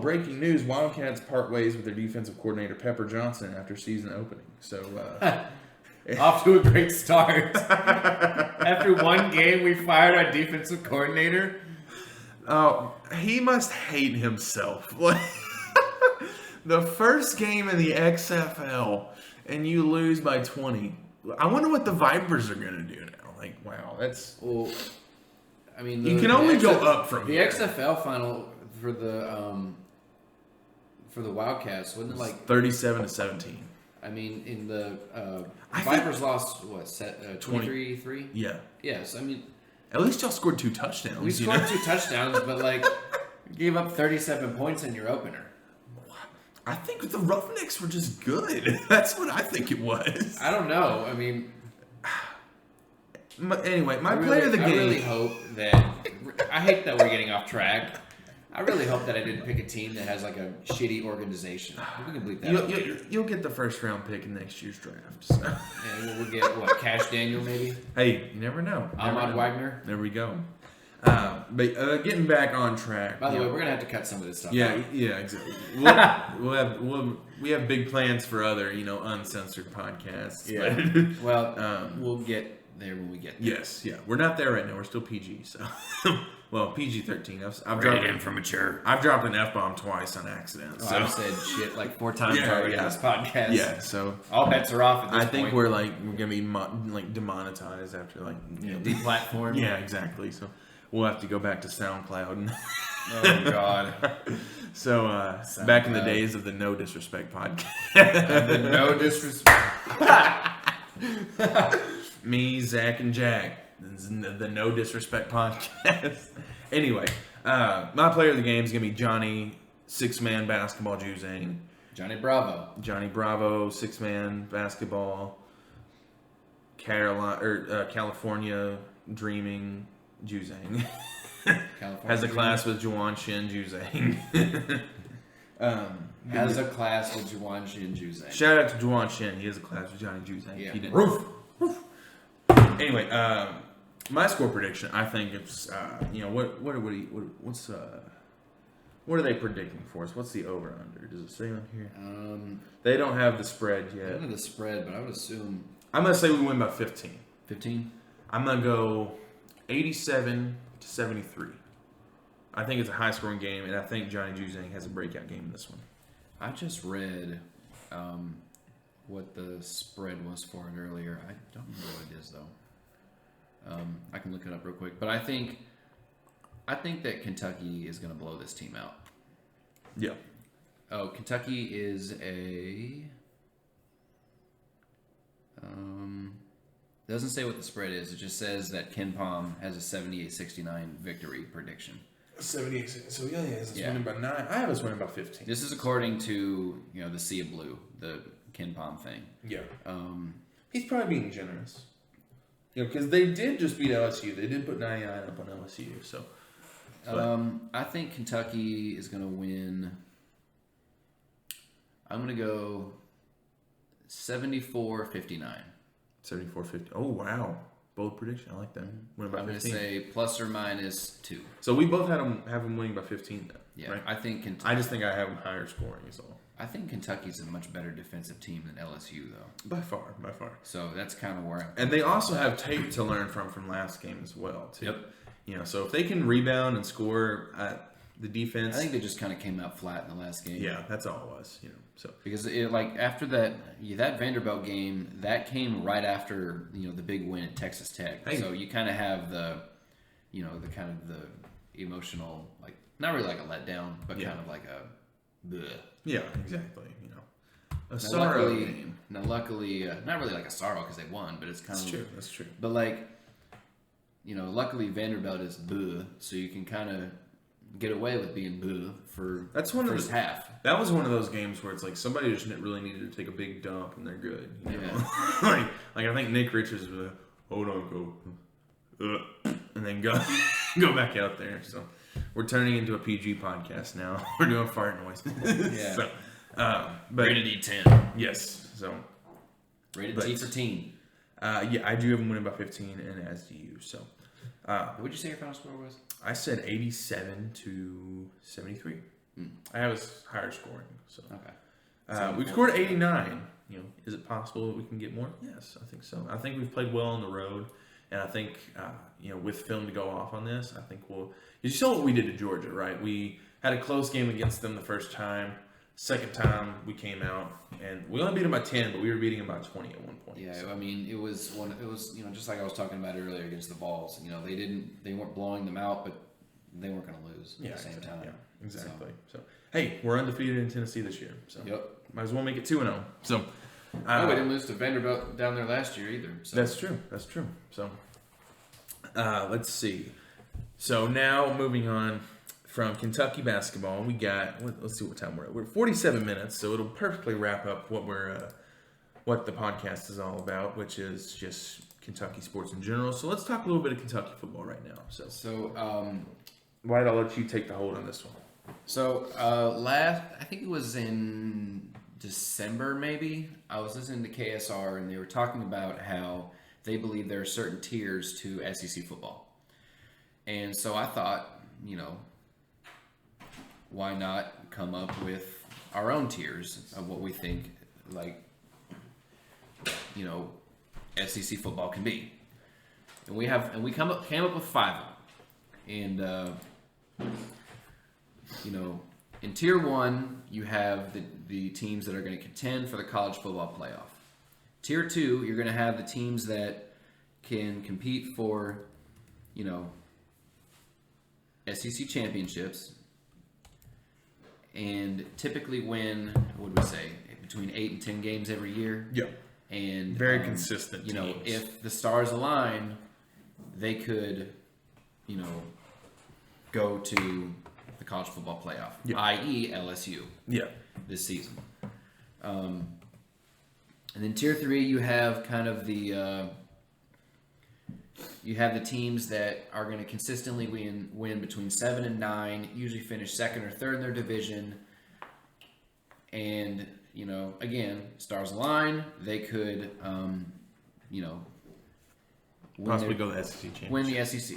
Breaking news. Wildcats part ways with their defensive coordinator, Pepper Johnson, after season opening. So, off to a great start. After one game, we fired our defensive coordinator. He must hate himself. The first game in the XFL, and you lose by 20. I wonder what the Vipers are going to do now. Wow, that's... Well, I mean... You can only go up from the here. XFL final... For the Wildcats, wasn't it 37-17? I mean, in the Vipers lost 23-3. Yeah. Yes, I mean, at least y'all scored 2 touchdowns. We scored 2 touchdowns, but gave up 37 points in your opener. I think the Roughnecks were just good. That's what I think it was. I don't know. I mean, anyway, my player of the game. I really hope that. I hate that we're getting off track. I really hope that I didn't pick a team that has a shitty organization. We can bleep that. You'll get the first round pick in next year's draft. So. Yeah, we'll get Cash Daniel maybe. Hey, you never know. Ahmad Wagner. There we go. But getting back on track. By the way, we're gonna have to cut some of this stuff. Yeah, out. Yeah, exactly. We have big plans for other uncensored podcasts. Yeah. But, we'll get there when we get there. Yes. Yeah. We're not there right now. We're still PG. So. Well, PG-13. I've dropped in for mature. I've dropped an F-bomb twice on accident. So. I've said shit 4 times already in this podcast. Yeah, so all bets are off at this point. I think we're gonna be demonetized after deplatformed. Yeah, exactly. So we'll have to go back to SoundCloud. Oh God. So back in the days of the No Disrespect podcast. The No Disrespect. Me, Zach, and Jack. The No Disrespect podcast. Anyway, my player of the game is going to be Johnny, 6-man basketball Juzang. Johnny Bravo, 6-man basketball. California dreaming Juzang. Has a class with Juwan Shin Juzang. Has a class with Juwan Shin Juzang. Shout out to Juwan Shin. He has a class with Johnny Juzang. Yeah. He didn't. Roof. Anyway, my score prediction. I think it's what are they predicting for us? What's the over under? Does it say on here? They don't have the spread yet. I don't have the spread, but I would assume I'm gonna say we win by 15. 15. I'm gonna go 87-73. I think it's a high scoring game, and I think Johnny Juzang has a breakout game in this one. I just read what the spread was for it earlier. I don't know what it is though. I can look it up real quick, but I think that Kentucky is going to blow this team out. Yeah. Oh, Kentucky is a doesn't say what the spread is. It just says that Ken Pom has a 78-69 victory prediction. 78. So it's winning by 9. I have us winning by 15. This is according to the Sea of Blue, the Ken Pom thing. Yeah. He's probably being generous. Because they did just beat LSU. They did put 99 up on LSU. So, I think Kentucky is going to win. I'm going to go 74-59. 74-50. Oh, wow. Bold prediction. I like that. Win by 15. I'm going to say plus or minus 2. So we both have them winning by 15 then. Yeah, right? I think Kentucky. I just think I have them higher scoring is all. I think Kentucky's a much better defensive team than LSU, though. By far. So that's kind of where I'm. And they also have tape to learn from last game as well, too. Yep. So if they can rebound and score the defense. I think they just kind of came out flat in the last game. Yeah, that's all it was. So because after that Vanderbilt game, that came right after the big win at Texas Tech. Hey. So you kind of have the kind of the emotional, like, not really like a letdown, but kind of like a bleh. Yeah, exactly. A sorrow game. Now, luckily, not really like a sorrow because they won, but it's kind of true. That's true. But like, luckily Vanderbilt is bleh, so you can kind of get away with being bleh for that's one the of first half. That was one of those games where it's like somebody just really needed to take a big dump and they're good. Yeah. like I think Nick Richards was hold on, go, and then go back out there. So we're turning into a PG podcast now. We're doing fart noises. Yeah. So, but Rated E10. Yes. So rated T for teen. Yeah, I do have them winning by 15, and as do you. So, what did you say your final score was? I said 87-73. I have us higher scoring. So okay. We've scored 89. Is it possible that we can get more? Yes, I think so. I think we've played well on the road, and I think with film to go off on this, I think we'll. You saw what we did to Georgia, right? We had a close game against them the first time. Second time we came out, and we only beat them by 10, but we were beating them by 20 at one point. Yeah, so. I mean, it was just like I was talking about earlier against the Vols. They weren't blowing them out, but they weren't going to lose at the same time. Yeah, exactly. So hey, we're undefeated in Tennessee this year. So might as well make it 2-0. So we didn't lose to Vanderbilt down there last year either. So. That's true. So let's see. So now moving on. From Kentucky basketball, we got. Let's see what time we're at. We're 47 minutes, so it'll perfectly wrap up what the podcast is all about, which is just Kentucky sports in general. So let's talk a little bit of Kentucky football right now. So Wyatt, I'll let you take the hold on this one. So I think it was in December, maybe. I was listening to KSR, and they were talking about how they believe there are certain tiers to SEC football, and so I thought, why not come up with our own tiers of what we think, SEC football can be? And we came up with 5 of them. And in tier 1, you have the teams that are going to contend for the college football playoff. Tier 2, you're going to have the teams that can compete for, SEC championships. And typically win, what would we say, between 8 and 10 games every year. Yeah. And very consistent teams. If the stars align, they could, go to the college football playoff, i.e. LSU. Yeah. This season. And then tier 3, you have kind of the teams that are going to consistently win between 7 and 9, usually finish second or third in their division. And, again, stars align, they could, possibly go to the SEC championship. Win the SEC,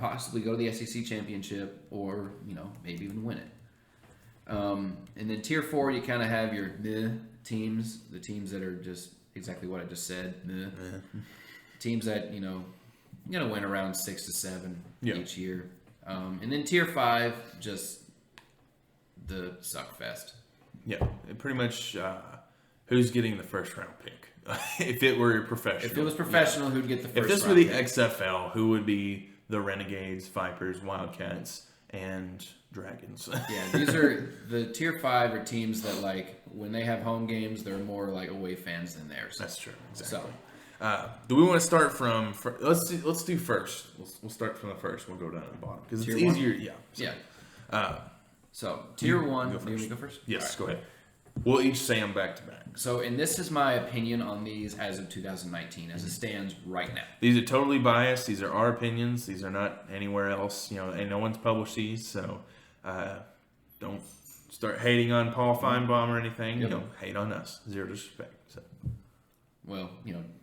possibly go to the SEC championship, or, maybe even win it. And then tier 4, you kind of have your teams, the teams that are just exactly what I just said. Teams that, going to win around 6 to 7 each year. And then tier 5, just the suck fest. Yeah, pretty much who's getting the first round pick. If it were professional. If it was professional, who'd get the first round pick? If this were the XFL, who would be the Renegades, Vipers, Wildcats, and Dragons? Yeah, these are the tier 5 are teams that, when they have home games, they're more like away fans than theirs. That's true. Exactly. So, do we want to start from? Let's do first. We'll start from the first. We'll go down to the bottom because it's easier. Yeah. So, tier 1. Do you want me to go first? Yes. Right. Go We'll each say them back to back. So, and this is my opinion on these as of 2019, as it stands right now. These are totally biased. These are our opinions. These are not anywhere else. And no one's published these, so don't start hating on Paul Feinbaum or anything. Yep. Hate on us. Zero disrespect. So. Well,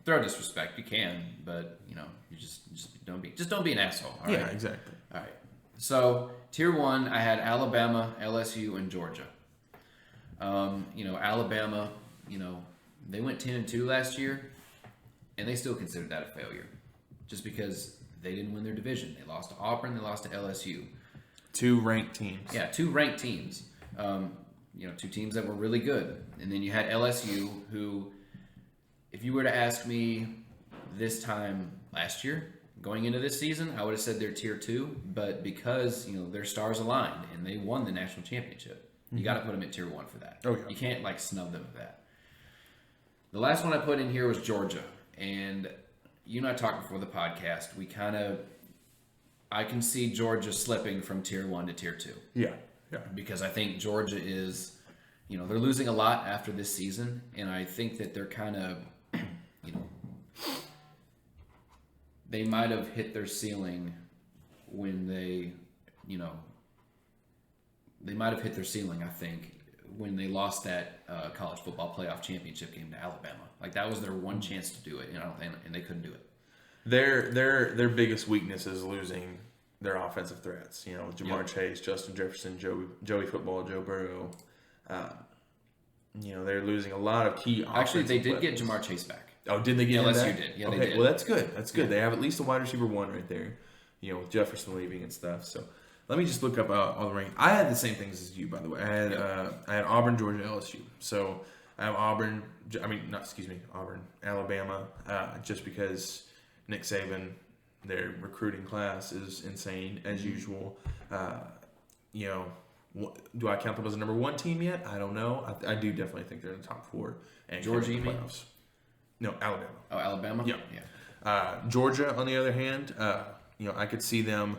throw disrespect. You can, but you just don't be an asshole. All right? Yeah, exactly. All right. So tier 1, I had Alabama, LSU, and Georgia. Alabama, they went 10-2 last year, and they still considered that a failure, just because they didn't win their division. They lost to Auburn. They lost to LSU. 2 ranked teams. Yeah, 2 ranked teams. 2 teams that were really good, and then you had LSU, who, if you were to ask me this time last year, going into this season, I would have said they're tier 2, but because their stars aligned and they won the national championship, you got to put them at tier 1 for that. Oh, yeah. You can't snub them for that. The last one I put in here was Georgia, and you and I talked before the podcast. I can see Georgia slipping from tier 1 to tier 2. Yeah, yeah. Because I think Georgia is, they're losing a lot after this season, and I think that they're kind of, they might have hit their ceiling when they might have hit their ceiling, I think, when they lost that college football playoff championship game to Alabama. Like, that was their one chance to do it, and they couldn't do it. Their biggest weakness is losing their offensive threats. Jamar Chase, Justin Jefferson, Joey Football, Joe Burrow. They're losing a lot of key offensive Actually, they did weapons. get Jamar Chase back. Oh, did they get him LSU back? did. Yeah, okay, they did. Well, that's good. That's good. Yeah. They have at least a wide receiver 1 right there, with Jefferson leaving and stuff. So let me just look up all the rankings. I had the same things as you, by the way. I had Auburn, Georgia, LSU. So I have Auburn, Alabama, just because Nick Saban, their recruiting class is insane, as usual. Do I count them as a number 1 team yet? I don't know. I do definitely think they're in the top 4. And Georgia, you mean? playoffs. No, Alabama. Oh, Alabama? Yeah. Georgia, on the other hand, I could see them,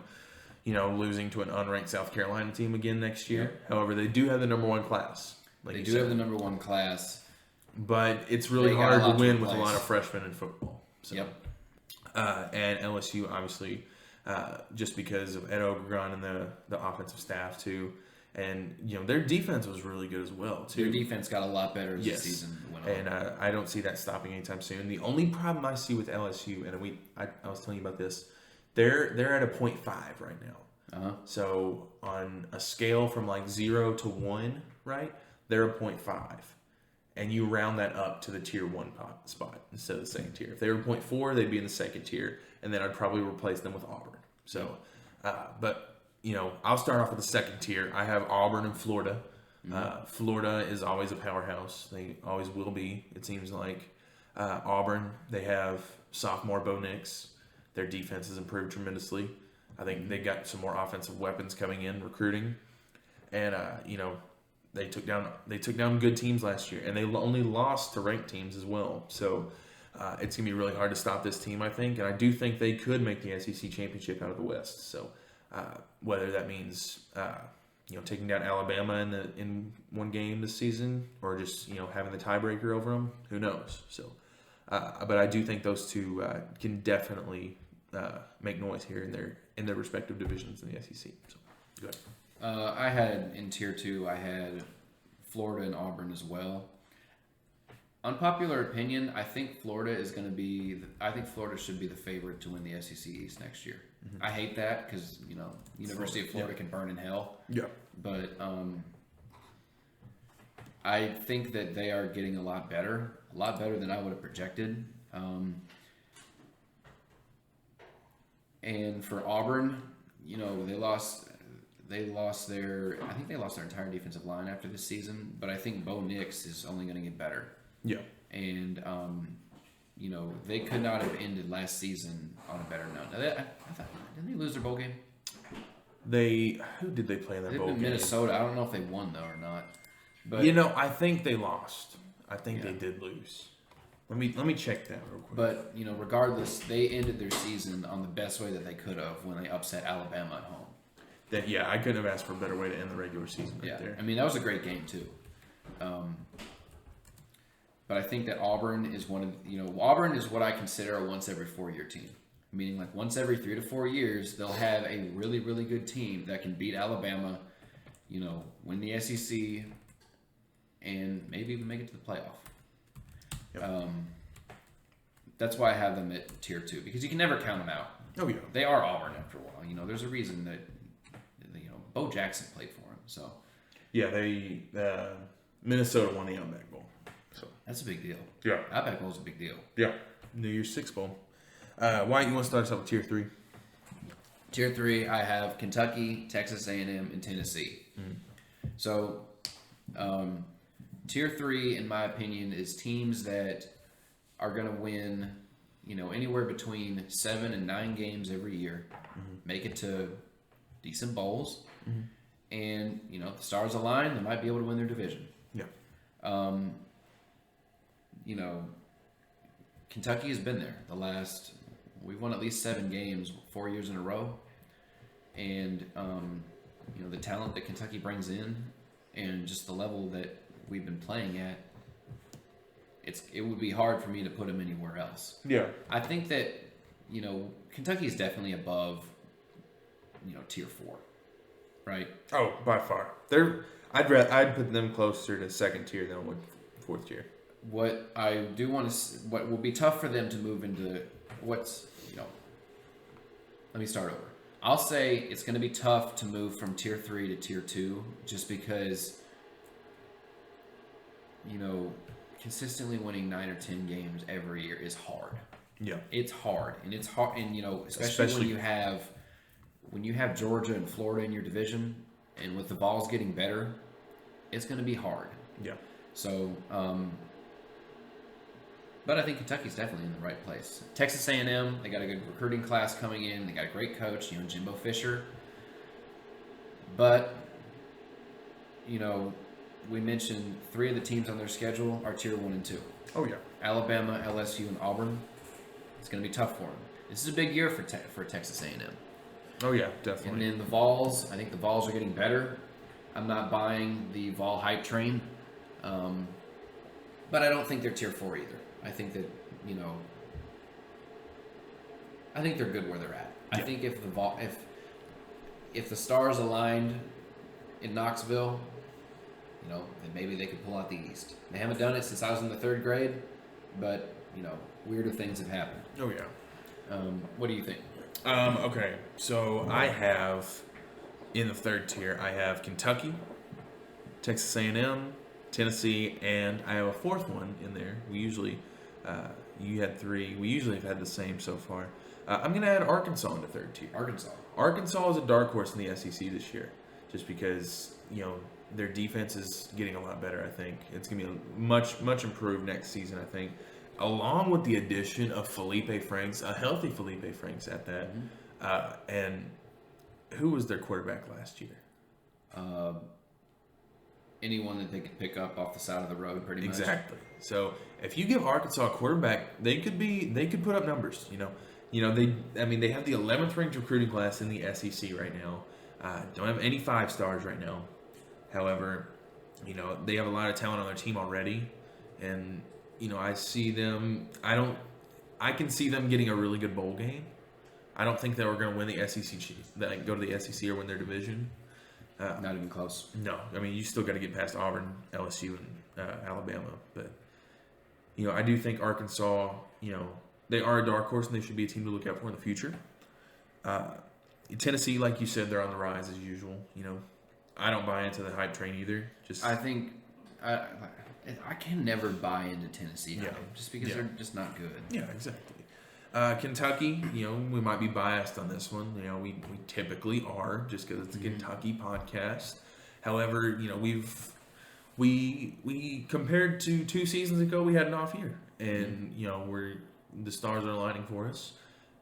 losing to an unranked South Carolina team again next year. Yeah. However, they do have the number 1 class. They do have the number 1 class. But it's really They got a hard to lot to win with a replace. lot of freshmen in football. So, Yep. and LSU, obviously, just because of Ed Ogregon and the offensive staff, too. And, their defense was really good as well, too. Their defense got a lot better as the Yes. season went on. And I don't see that stopping anytime soon. The only problem I see with LSU, and I was telling you about this, they're at a 0.5 right now. Uh-huh. So on a scale from 0 to 1, right, they're a 0.5. And you round that up to the tier 1 spot instead of the second tier. If they were 0.4, they'd be in the second tier, and then I'd probably replace them with Auburn. So, but I'll start off with the second tier. I have Auburn and Florida. Florida is always a powerhouse. They always will be, it seems like. Auburn, they have sophomore Bo Nix. Their defense has improved tremendously. I think they got some more offensive weapons coming in, recruiting. And, they took down good teams last year. And they only lost to ranked teams as well. So it's going to be really hard to stop this team, I think. And I do think they could make the SEC championship out of the West. So whether that means taking down Alabama in one game this season, or just having the tiebreaker over them, who knows? So, but I do think those two can definitely make noise here in their respective divisions in the SEC. So, go ahead. I had in tier 2, I had Florida and Auburn as well. Unpopular opinion, I think Florida should be the favorite to win the SEC East next year. Mm-hmm. I hate that because University of Florida can burn in hell. Yeah. But I think that they are getting a lot better than I would have projected. And for Auburn, they lost their entire defensive line after this season, but I think Bo Nix is only going to get better. Yeah. And they could not have ended last season on a better note. Now, didn't they lose their bowl game? Who did they play in that They bowl did game? Minnesota. I don't know if they won though or not. But I think they lost. I think they did lose. Let me check that real quick. But regardless, they ended their season on the best way that they could have when they upset Alabama at home. I couldn't have asked for a better way to end the regular season right there. I mean, that was a great game too. But I think that Auburn is Auburn is what I consider a once every 4 year team. Meaning like once every 3 to 4 years, they'll have a really, really good team that can beat Alabama, win the SEC, and maybe even make it to the playoff. Yep. That's why I have them at tier 2, because you can never count them out. Oh, yeah. They are Auburn after a while. There's a reason that, Bo Jackson played for him. So yeah, Minnesota won the Outback Bowl. So that's a big deal. Yeah. Outback Bowl is a big deal. Yeah. New Year's Six Bowl. Wyatt, you want to start us off with tier 3? Tier 3, I have Kentucky, Texas A&M, and Tennessee. So, tier 3, in my opinion, is teams that are going to win, anywhere between 7 and 9 games every year, make it to decent bowls, and if the stars align, they might be able to win their division. Yeah. Kentucky has been there we've won at least 7 games 4 years in a row, and the talent that Kentucky brings in and just the level that we've been playing at, it would be hard for me to put them anywhere else. Yeah. I think that Kentucky is definitely above tier 4, right? Oh, by far. I'd put them closer to second tier than I would fourth tier. What I do want to, what will be tough for them to move into, let me start over. I'll say it's going to be tough to move from tier 3 to tier 2, just because, consistently winning 9 or 10 games every year is hard. Yeah. It's hard, and especially when you have Georgia and Florida in your division, and with the balls getting better, it's going to be hard. Yeah. So, but I think Kentucky's definitely in the right place. Texas A&M, they got a good recruiting class coming in. They got a great coach, Jimbo Fisher. But, we mentioned 3 of the teams on their schedule are tier 1 and 2. Oh, yeah. Alabama, LSU, and Auburn. It's going to be tough for them. This is a big year for Texas A&M. Oh, yeah, definitely. And then the Vols, I think the Vols are getting better. I'm not buying the Vol hype train. But I don't think they're tier 4 either. I think that, I think they're good where they're at. Yeah. I think if the stars aligned in Knoxville, then maybe they could pull out the East. They haven't done it since I was in the 3rd grade, but, weirder things have happened. Oh, yeah. What do you think? Okay, so I have, in the 3rd tier, I have Kentucky, Texas A&M, Tennessee, and I have a 4th one in there. We usually, you had 3. We usually have had the same so far. I'm going to add Arkansas in the 3rd tier. Arkansas is a dark horse in the SEC this year, just because, their defense is getting a lot better, I think. It's going to be much, much improved next season, I think, along with the addition of Felipe Franks, a healthy Felipe Franks at that. And who was their quarterback last year? Anyone that they could pick up off the side of the road, pretty much. Exactly. So if you give Arkansas a quarterback, they could put up numbers. They have the 11th ranked recruiting class in the SEC right now. Don't have any 5 stars right now. However, they have a lot of talent on their team already, and I see them. I can see them getting a really good bowl game. I don't think they were going to win the SEC. Go to the SEC or win their division. Not even close. No, you still got to get past Auburn, LSU, and Alabama. But I do think Arkansas. They are a dark horse, and they should be a team to look out for in the future. Tennessee, like you said, they're on the rise as usual. I don't buy into the hype train either. I think I can never buy into Tennessee just because they're just not good. Yeah, exactly. Kentucky, we might be biased on this one. We typically are, just because it's a Kentucky podcast. However, we compared to 2 seasons ago, we had an off year, and the stars are aligning for us.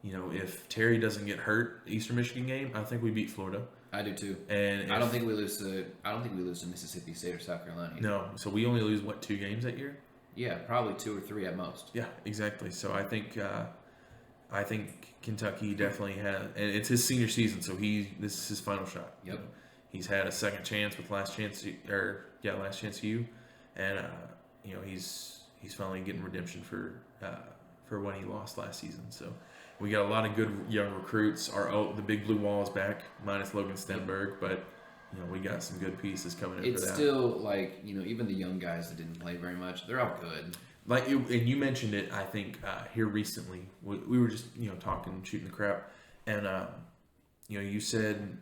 If Terry doesn't get hurt, the Eastern Michigan game, I think we beat Florida. I do too. And I don't think we lose to Mississippi State or South Carolina either. No, so we only lose 2 games that year? Yeah, probably 2 or 3 at most. Yeah, exactly. So I think Kentucky definitely has, and it's his senior season, so this is his final shot. Yep. He's had a second chance with Last Chance U, and he's finally getting redemption for when he lost last season. So we got a lot of good young recruits. The big blue wall is back, minus Logan Stenberg, but we got some good pieces coming in. It's for that. still like even the young guys that didn't play very much, they're all good. And you mentioned it, I think, here recently. We were just talking, shooting the crap, and you said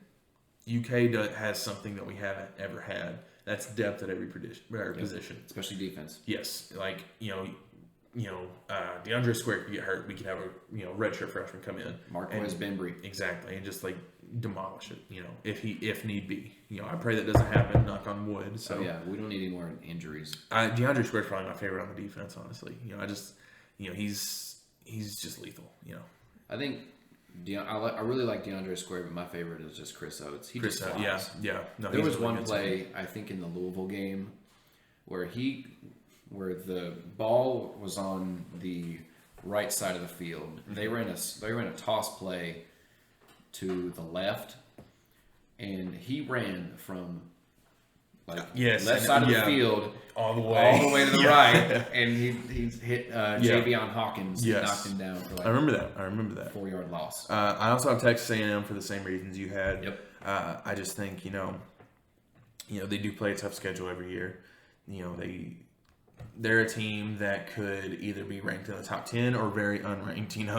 UK has something that we haven't ever had. That's depth at every position, especially defense. Yes, like DeAndre Square could get hurt. We could have a redshirt freshman come in, Marquez Bembry, exactly, and just like demolish it. If need be. I pray that doesn't happen. Knock on wood. So we don't need any more injuries. DeAndre Square's probably my favorite on the defense. Honestly, he's just lethal. I think I really like DeAndre Square, but my favorite is just Chris Oates. Just flies. Yeah. No, there was one play I think in the Louisville game where the ball was on the right side of the field. They ran a toss play to the left, and he ran from left side of the field all the way to the right, and he hit Javion Hawkins and knocked him down for I remember that 4-yard loss. I also have Texas A&M for the same reasons you had. Yep. I just think they do play a tough schedule every year. They're a team that could either be ranked in the top 10 or very unranked.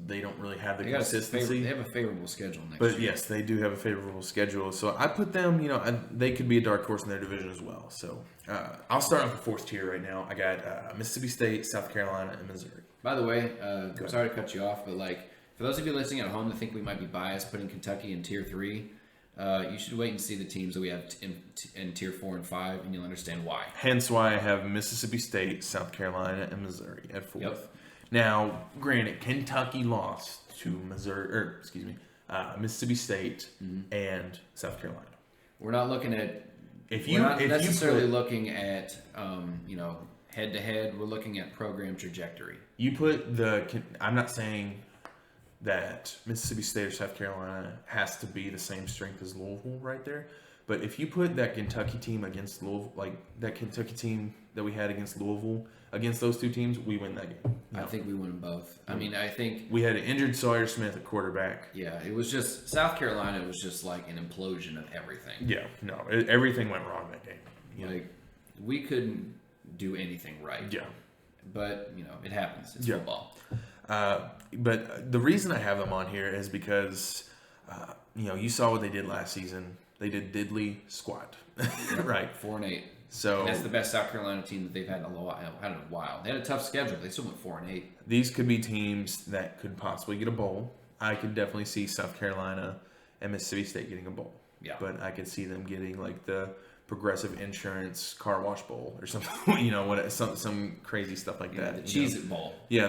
They don't really have the consistency. They have a favorable schedule next year. But yes, they do have a favorable schedule. So I put them, they could be a dark horse in their division as well. So I'll start off the fourth tier right now. I got Mississippi State, South Carolina, and Missouri. By the way, sorry to cut you off, but for those of you listening at home that think we might be biased putting Kentucky in tier 3, you should wait and see the teams that we have in tier 4 and 5, and you'll understand why. Hence why I have Mississippi State, South Carolina, and Missouri at 4th. Yep. Now, granted, Kentucky lost to Mississippi State and South Carolina. We're not looking at. We're not necessarily looking at head to head. We're looking at program trajectory. I'm not saying that Mississippi State or South Carolina has to be the same strength as Louisville right there. But if you put that Kentucky team against Louisville, like that Kentucky team that we had against Louisville, against those two teams, we win that game. I think we win both. I mean, I think we had an injured Sawyer Smith at quarterback. Yeah, it was just South Carolina was just like an implosion of everything. Yeah, no, everything went wrong that game. We couldn't do anything right. Yeah, but it happens. It's football. But the reason I have them on here is because you saw what they did last season. They did diddly squat, right? 4-8. So and that's the best South Carolina team that they've had in a while. They had a tough schedule. They still went 4-8. These could be teams that could possibly get a bowl. I could definitely see South Carolina and Mississippi State getting a bowl. Yeah, but I could see them getting like the Progressive Insurance Car Wash Bowl or something. Some crazy stuff like that. The Cheez-It Bowl. Yeah,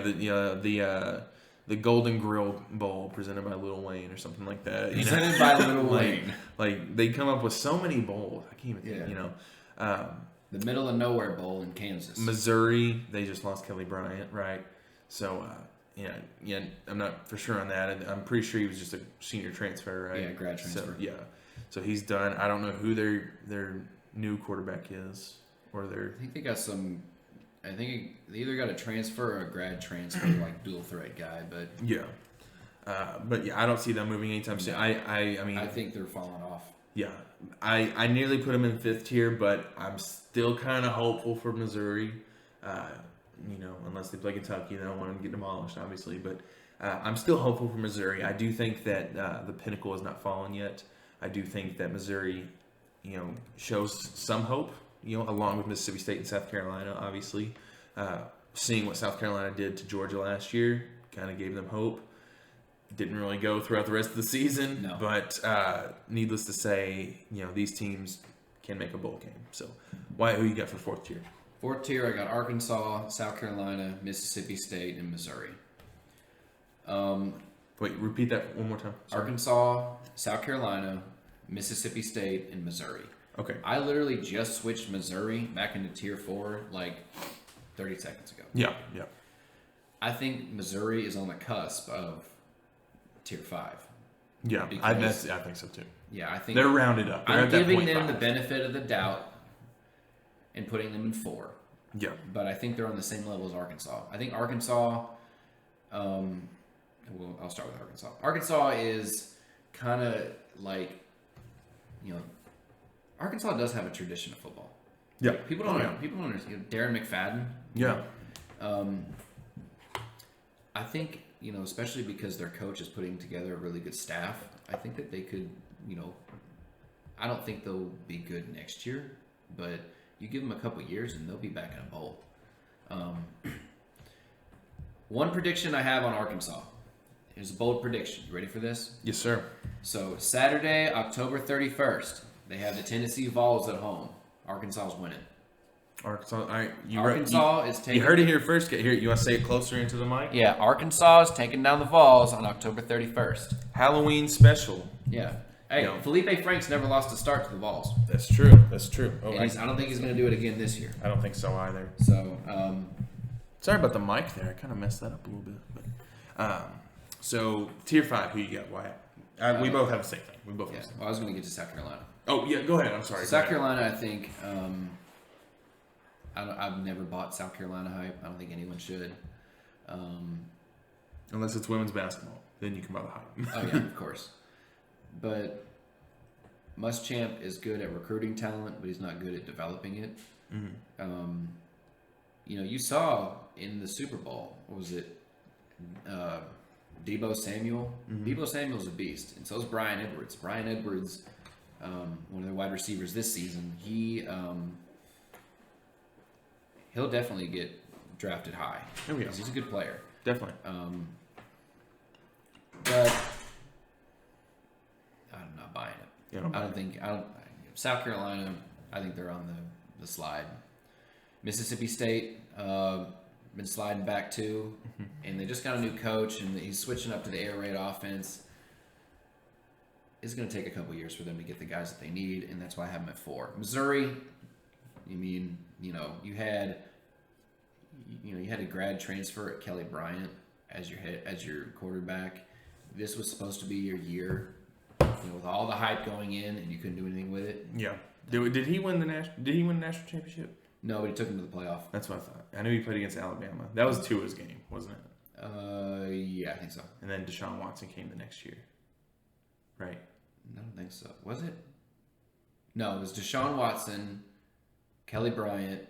the Golden Grill Bowl presented by Lil Wayne or something like that. Presented by Lil Wayne. Like they come up with so many bowls. I can't even think, the Middle of Nowhere Bowl in Kansas. Missouri, they just lost Kelly Bryant, right? So, I'm not for sure on that. I'm pretty sure he was just a senior transfer, right? Yeah, grad transfer. So, so he's done. I don't know who their new quarterback is, or their. I think they got some. I think they either got a transfer or a grad transfer, like dual threat guy. But I don't see them moving anytime soon. I mean, I think they're falling off. Yeah, I nearly put them in 5th tier, but I'm still kind of hopeful for Missouri. Unless they play Kentucky, then I don't want them to get demolished, obviously. But I'm still hopeful for Missouri. I do think that the pinnacle has not fallen yet. I do think that Missouri, shows some hope. Along with Mississippi State and South Carolina, obviously. Seeing what South Carolina did to Georgia last year kind of gave them hope. Didn't really go throughout the rest of the season. No. But needless to say, these teams can make a bowl game. So, Wyatt, who you got for 4th tier? 4th tier, I got Arkansas, South Carolina, Mississippi State, and Missouri. Wait, repeat that one more time. Sorry. Arkansas, South Carolina, Mississippi State, and Missouri. Okay. I literally just switched Missouri back into tier 4 like 30 seconds ago. Yeah. I think Missouri is on the cusp of tier 5. Yeah, I think so too. Yeah, I think they're rounded up. I'm giving them the benefit of the doubt and putting them in 4. Yeah. But I think they're on the same level as Arkansas. I think Arkansas, well, I'll start with Arkansas. Arkansas is kind of like, Arkansas does have a tradition of football. Yeah. People don't understand. Darren McFadden. Yeah. I think, especially because their coach is putting together a really good staff, I think that they could, I don't think they'll be good next year, but you give them a couple years and they'll be back in a bowl. One prediction I have on Arkansas is a bold prediction. You ready for this? Yes, sir. So Saturday, October 31st, they have the Tennessee Vols at home. Arkansas is winning. Arkansas. All right. Arkansas is taking. You heard it here first. Here, you want to say it closer into the mic? Yeah, Arkansas is taking down the Vols on October 31st. Halloween special. Yeah. Hey, Felipe Franks never lost a start to the Vols. That's true. That's true. Oh, I don't think he's going to do it again this year. I don't think so either. So, sorry about the mic there. I kind of messed that up a little bit. But, so Tier 5, who you got, Wyatt? We both have the same thing. We both have the same. Well, I was going to get to South Carolina. Oh yeah, go ahead. I'm sorry. South Carolina, I think. I've never bought South Carolina hype. I don't think anyone should. Unless it's women's basketball, then you can buy the hype. Oh yeah, of course. But Muschamp is good at recruiting talent, but he's not good at developing it. Mm-hmm. You saw in the Super Bowl, what was it? Deebo Samuel. Mm-hmm. Deebo Samuel's a beast, and so is Brian Edwards. Brian Edwards, one of their wide receivers this season, he'll definitely get drafted high. Oh yeah, he's a good player. Definitely. But I'm not buying it. Yeah, South Carolina, I think they're on the slide. Mississippi State, been sliding back too, and they just got a new coach, and he's switching up to the air raid offense. It's going to take a couple years for them to get the guys that they need, and that's why I have them at 4. Missouri, you had a grad transfer at Kelly Bryant as your quarterback. This was supposed to be your year, with all the hype going in, and you couldn't do anything with it. Yeah. Did he win the national championship? No, but he took him to the playoff. That's what I thought. I knew he played against Alabama. That was Tua's game, wasn't it? Yeah, I think so. And then Deshaun Watson came the next year, right? I don't think so. Was it? No, it was Deshaun Watson, Kelly Bryant,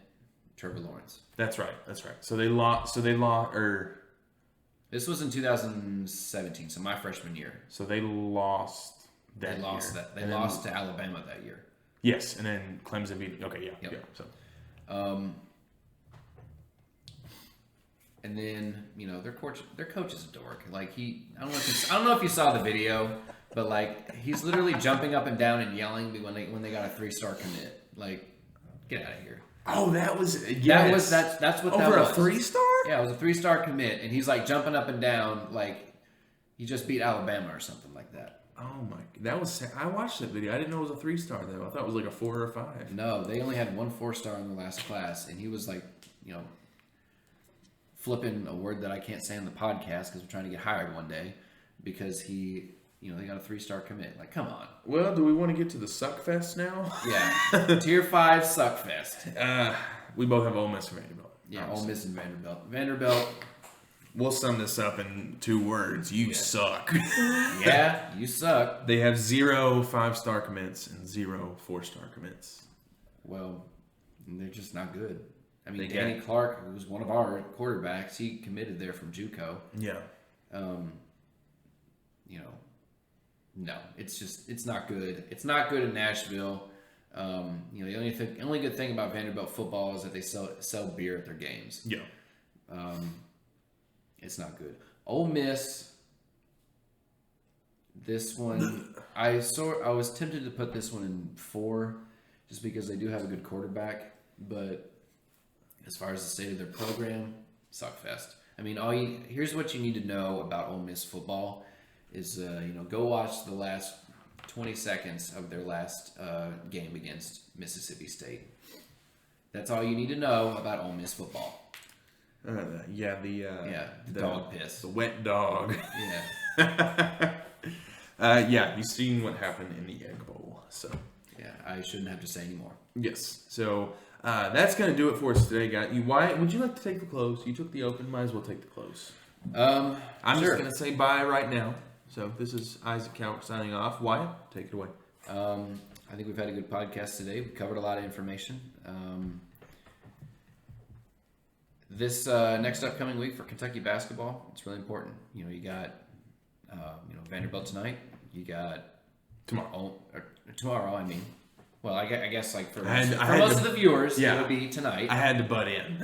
Trevor Lawrence. That's right. So they lost. This was in 2017, so my freshman year. So they lost that They lost year. They lost to Alabama that year. Yes, and then Clemson beat. Okay, yeah, Yep. yeah. So, and then their coach is a dork. Like I don't know if you saw the video, but like he's literally jumping up and down and yelling when they got a 3-star commit. Like, get out of here. Oh, that was yes. That's what over that was. A 3-star? Yeah, it was a 3-star commit, and he's like jumping up and down like he just beat Alabama or something like that. Oh my! I watched that video. I didn't know it was a 3-star though. I thought it was like a 4 or a 5. No, they only had one 4-star in the last class, and he was like, flipping a word that I can't say on the podcast because we're trying to get hired one day because they got a 3-star commit. Like, come on. Well, do we want to get to the suck fest now? Yeah, Tier 5 suck fest. We both have Ole Miss and Vanderbilt. Yeah, Ole Miss and Vanderbilt. We'll sum this up in 2 words. You suck. Yeah, you suck. They have 0 5-star commits and 0 4-star commits. Well, they're just not good. I mean, Danny Clark, who was one of our quarterbacks, he committed there from JUCO. Yeah. No, it's not good. It's not good in Nashville. The only good thing about Vanderbilt football is that they sell beer at their games. Yeah. It's not good. Ole Miss, this one, I was tempted to put this one in 4 just because they do have a good quarterback, but as far as the state of their program, suckfest. I mean, here's what you need to know about Ole Miss football is, go watch the last 20 seconds of their last game against Mississippi State. That's all you need to know about Ole Miss football. The dog piss. The wet dog. Yeah. You've seen what happened in the Egg Bowl, so. Yeah, I shouldn't have to say anymore. Yes. So, That's going to do it for us today, guys. Wyatt, would you like to take the close? You took the open. Might as well take the close. I'm sure. just going to say bye right now. So this is Isaac Couch signing off. Wyatt, take it away. I think we've had a good podcast today. We covered a lot of information. This next upcoming week for Kentucky basketball, it's really important. You know, you got Vanderbilt tonight. You got tomorrow. I mean, well, I guess like for most of the viewers, it'll be tonight. I had to butt in.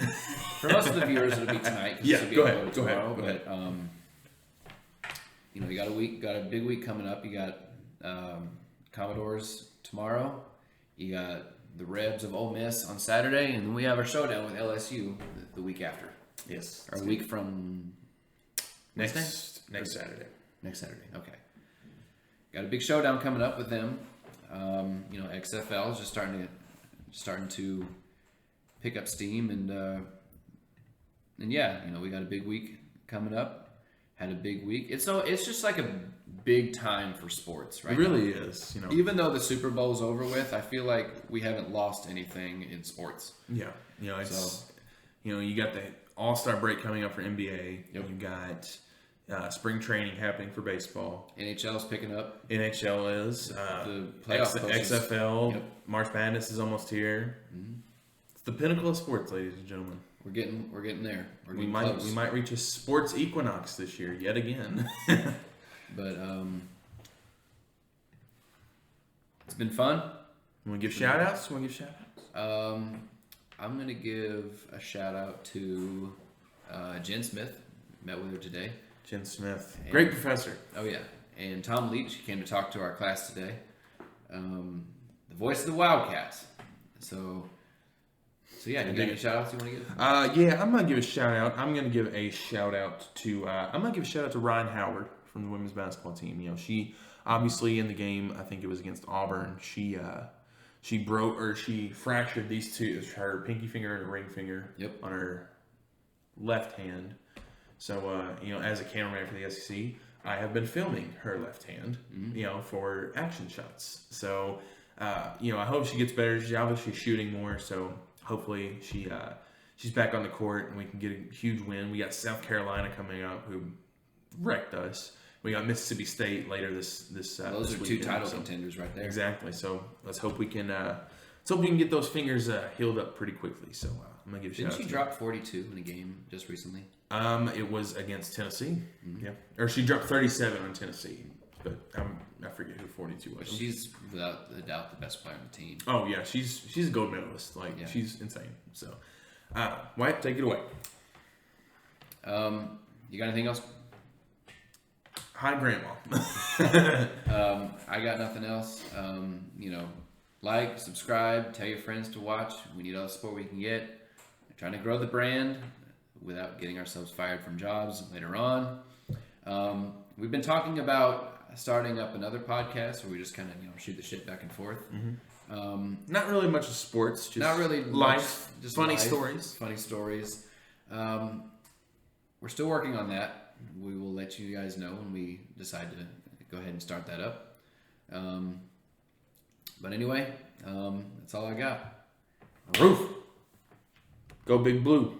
For most of the viewers, it'll be tonight. Yeah, it'll be go ahead. Tomorrow, Go ahead. But you got a big week coming up. You got Commodores tomorrow. You got the Rebs of Ole Miss on Saturday, and then we have our showdown with LSU the week after. Yes, or a week from next Saturday. Next Saturday. Okay. Got a big showdown coming up with them. XFL is just starting to pick up steam, and we got a big week coming up. Had a big week. It's just like a big time for sports, right? It really is. Even though the Super Bowl's over with, I feel like we haven't lost anything in sports. Yeah, you got the All-Star break coming up for NBA. Yep. You got spring training happening for baseball. NHL's picking up. NHL is the playoff XFL. Yep. March Madness is almost here. Mm-hmm. It's the pinnacle of sports, ladies and gentlemen. We're getting there. We might reach a sports equinox this year yet again. But it's been fun. You want to give shout outs? I'm going to give a shout out to Jen Smith. Met with her today. Jen Smith. Great professor. Oh, yeah. And Tom Leach came to talk to our class today. The voice of the Wildcats. So yeah, you got any shout outs you want to give? I'm going to give a shout out. I'm going to give a shout out to Ryan Howard from the women's basketball team. She obviously in the game, I think it was against Auburn, she fractured these two, her pinky finger and her ring finger on her left hand. So, as a cameraman for the SEC, I have been filming her left hand, for action shots. So, I hope she gets better. She's obviously shooting more, so hopefully she's back on the court and we can get a huge win. We got South Carolina coming up who wrecked us. We got Mississippi State later this those this are two title contenders right there. Exactly. So let's hope we can get those fingers healed up pretty quickly. So I'm gonna give a shout out. Didn't she drop 42 in a game just recently? It was against Tennessee. Mm-hmm. Yeah, or she dropped 37 on Tennessee, but I forget who 42 was. She's without a doubt the best player on the team. Oh yeah, she's a gold medalist. She's insane. So, Wyatt, take it away. You got anything else? Hi, Grandma. I got nothing else. Like, subscribe, tell your friends to watch. We need all the support we can get. We're trying to grow the brand without getting ourselves fired from jobs later on. We've been talking about starting up another podcast where we just kind of shoot the shit back and forth. Mm-hmm. Not really much of sports. Just not really life. Just funny stories. Funny stories. We're still working on that. We will let you guys know when we decide to go ahead and start that up. But anyway, that's all I got. Roof. Go Big Blue.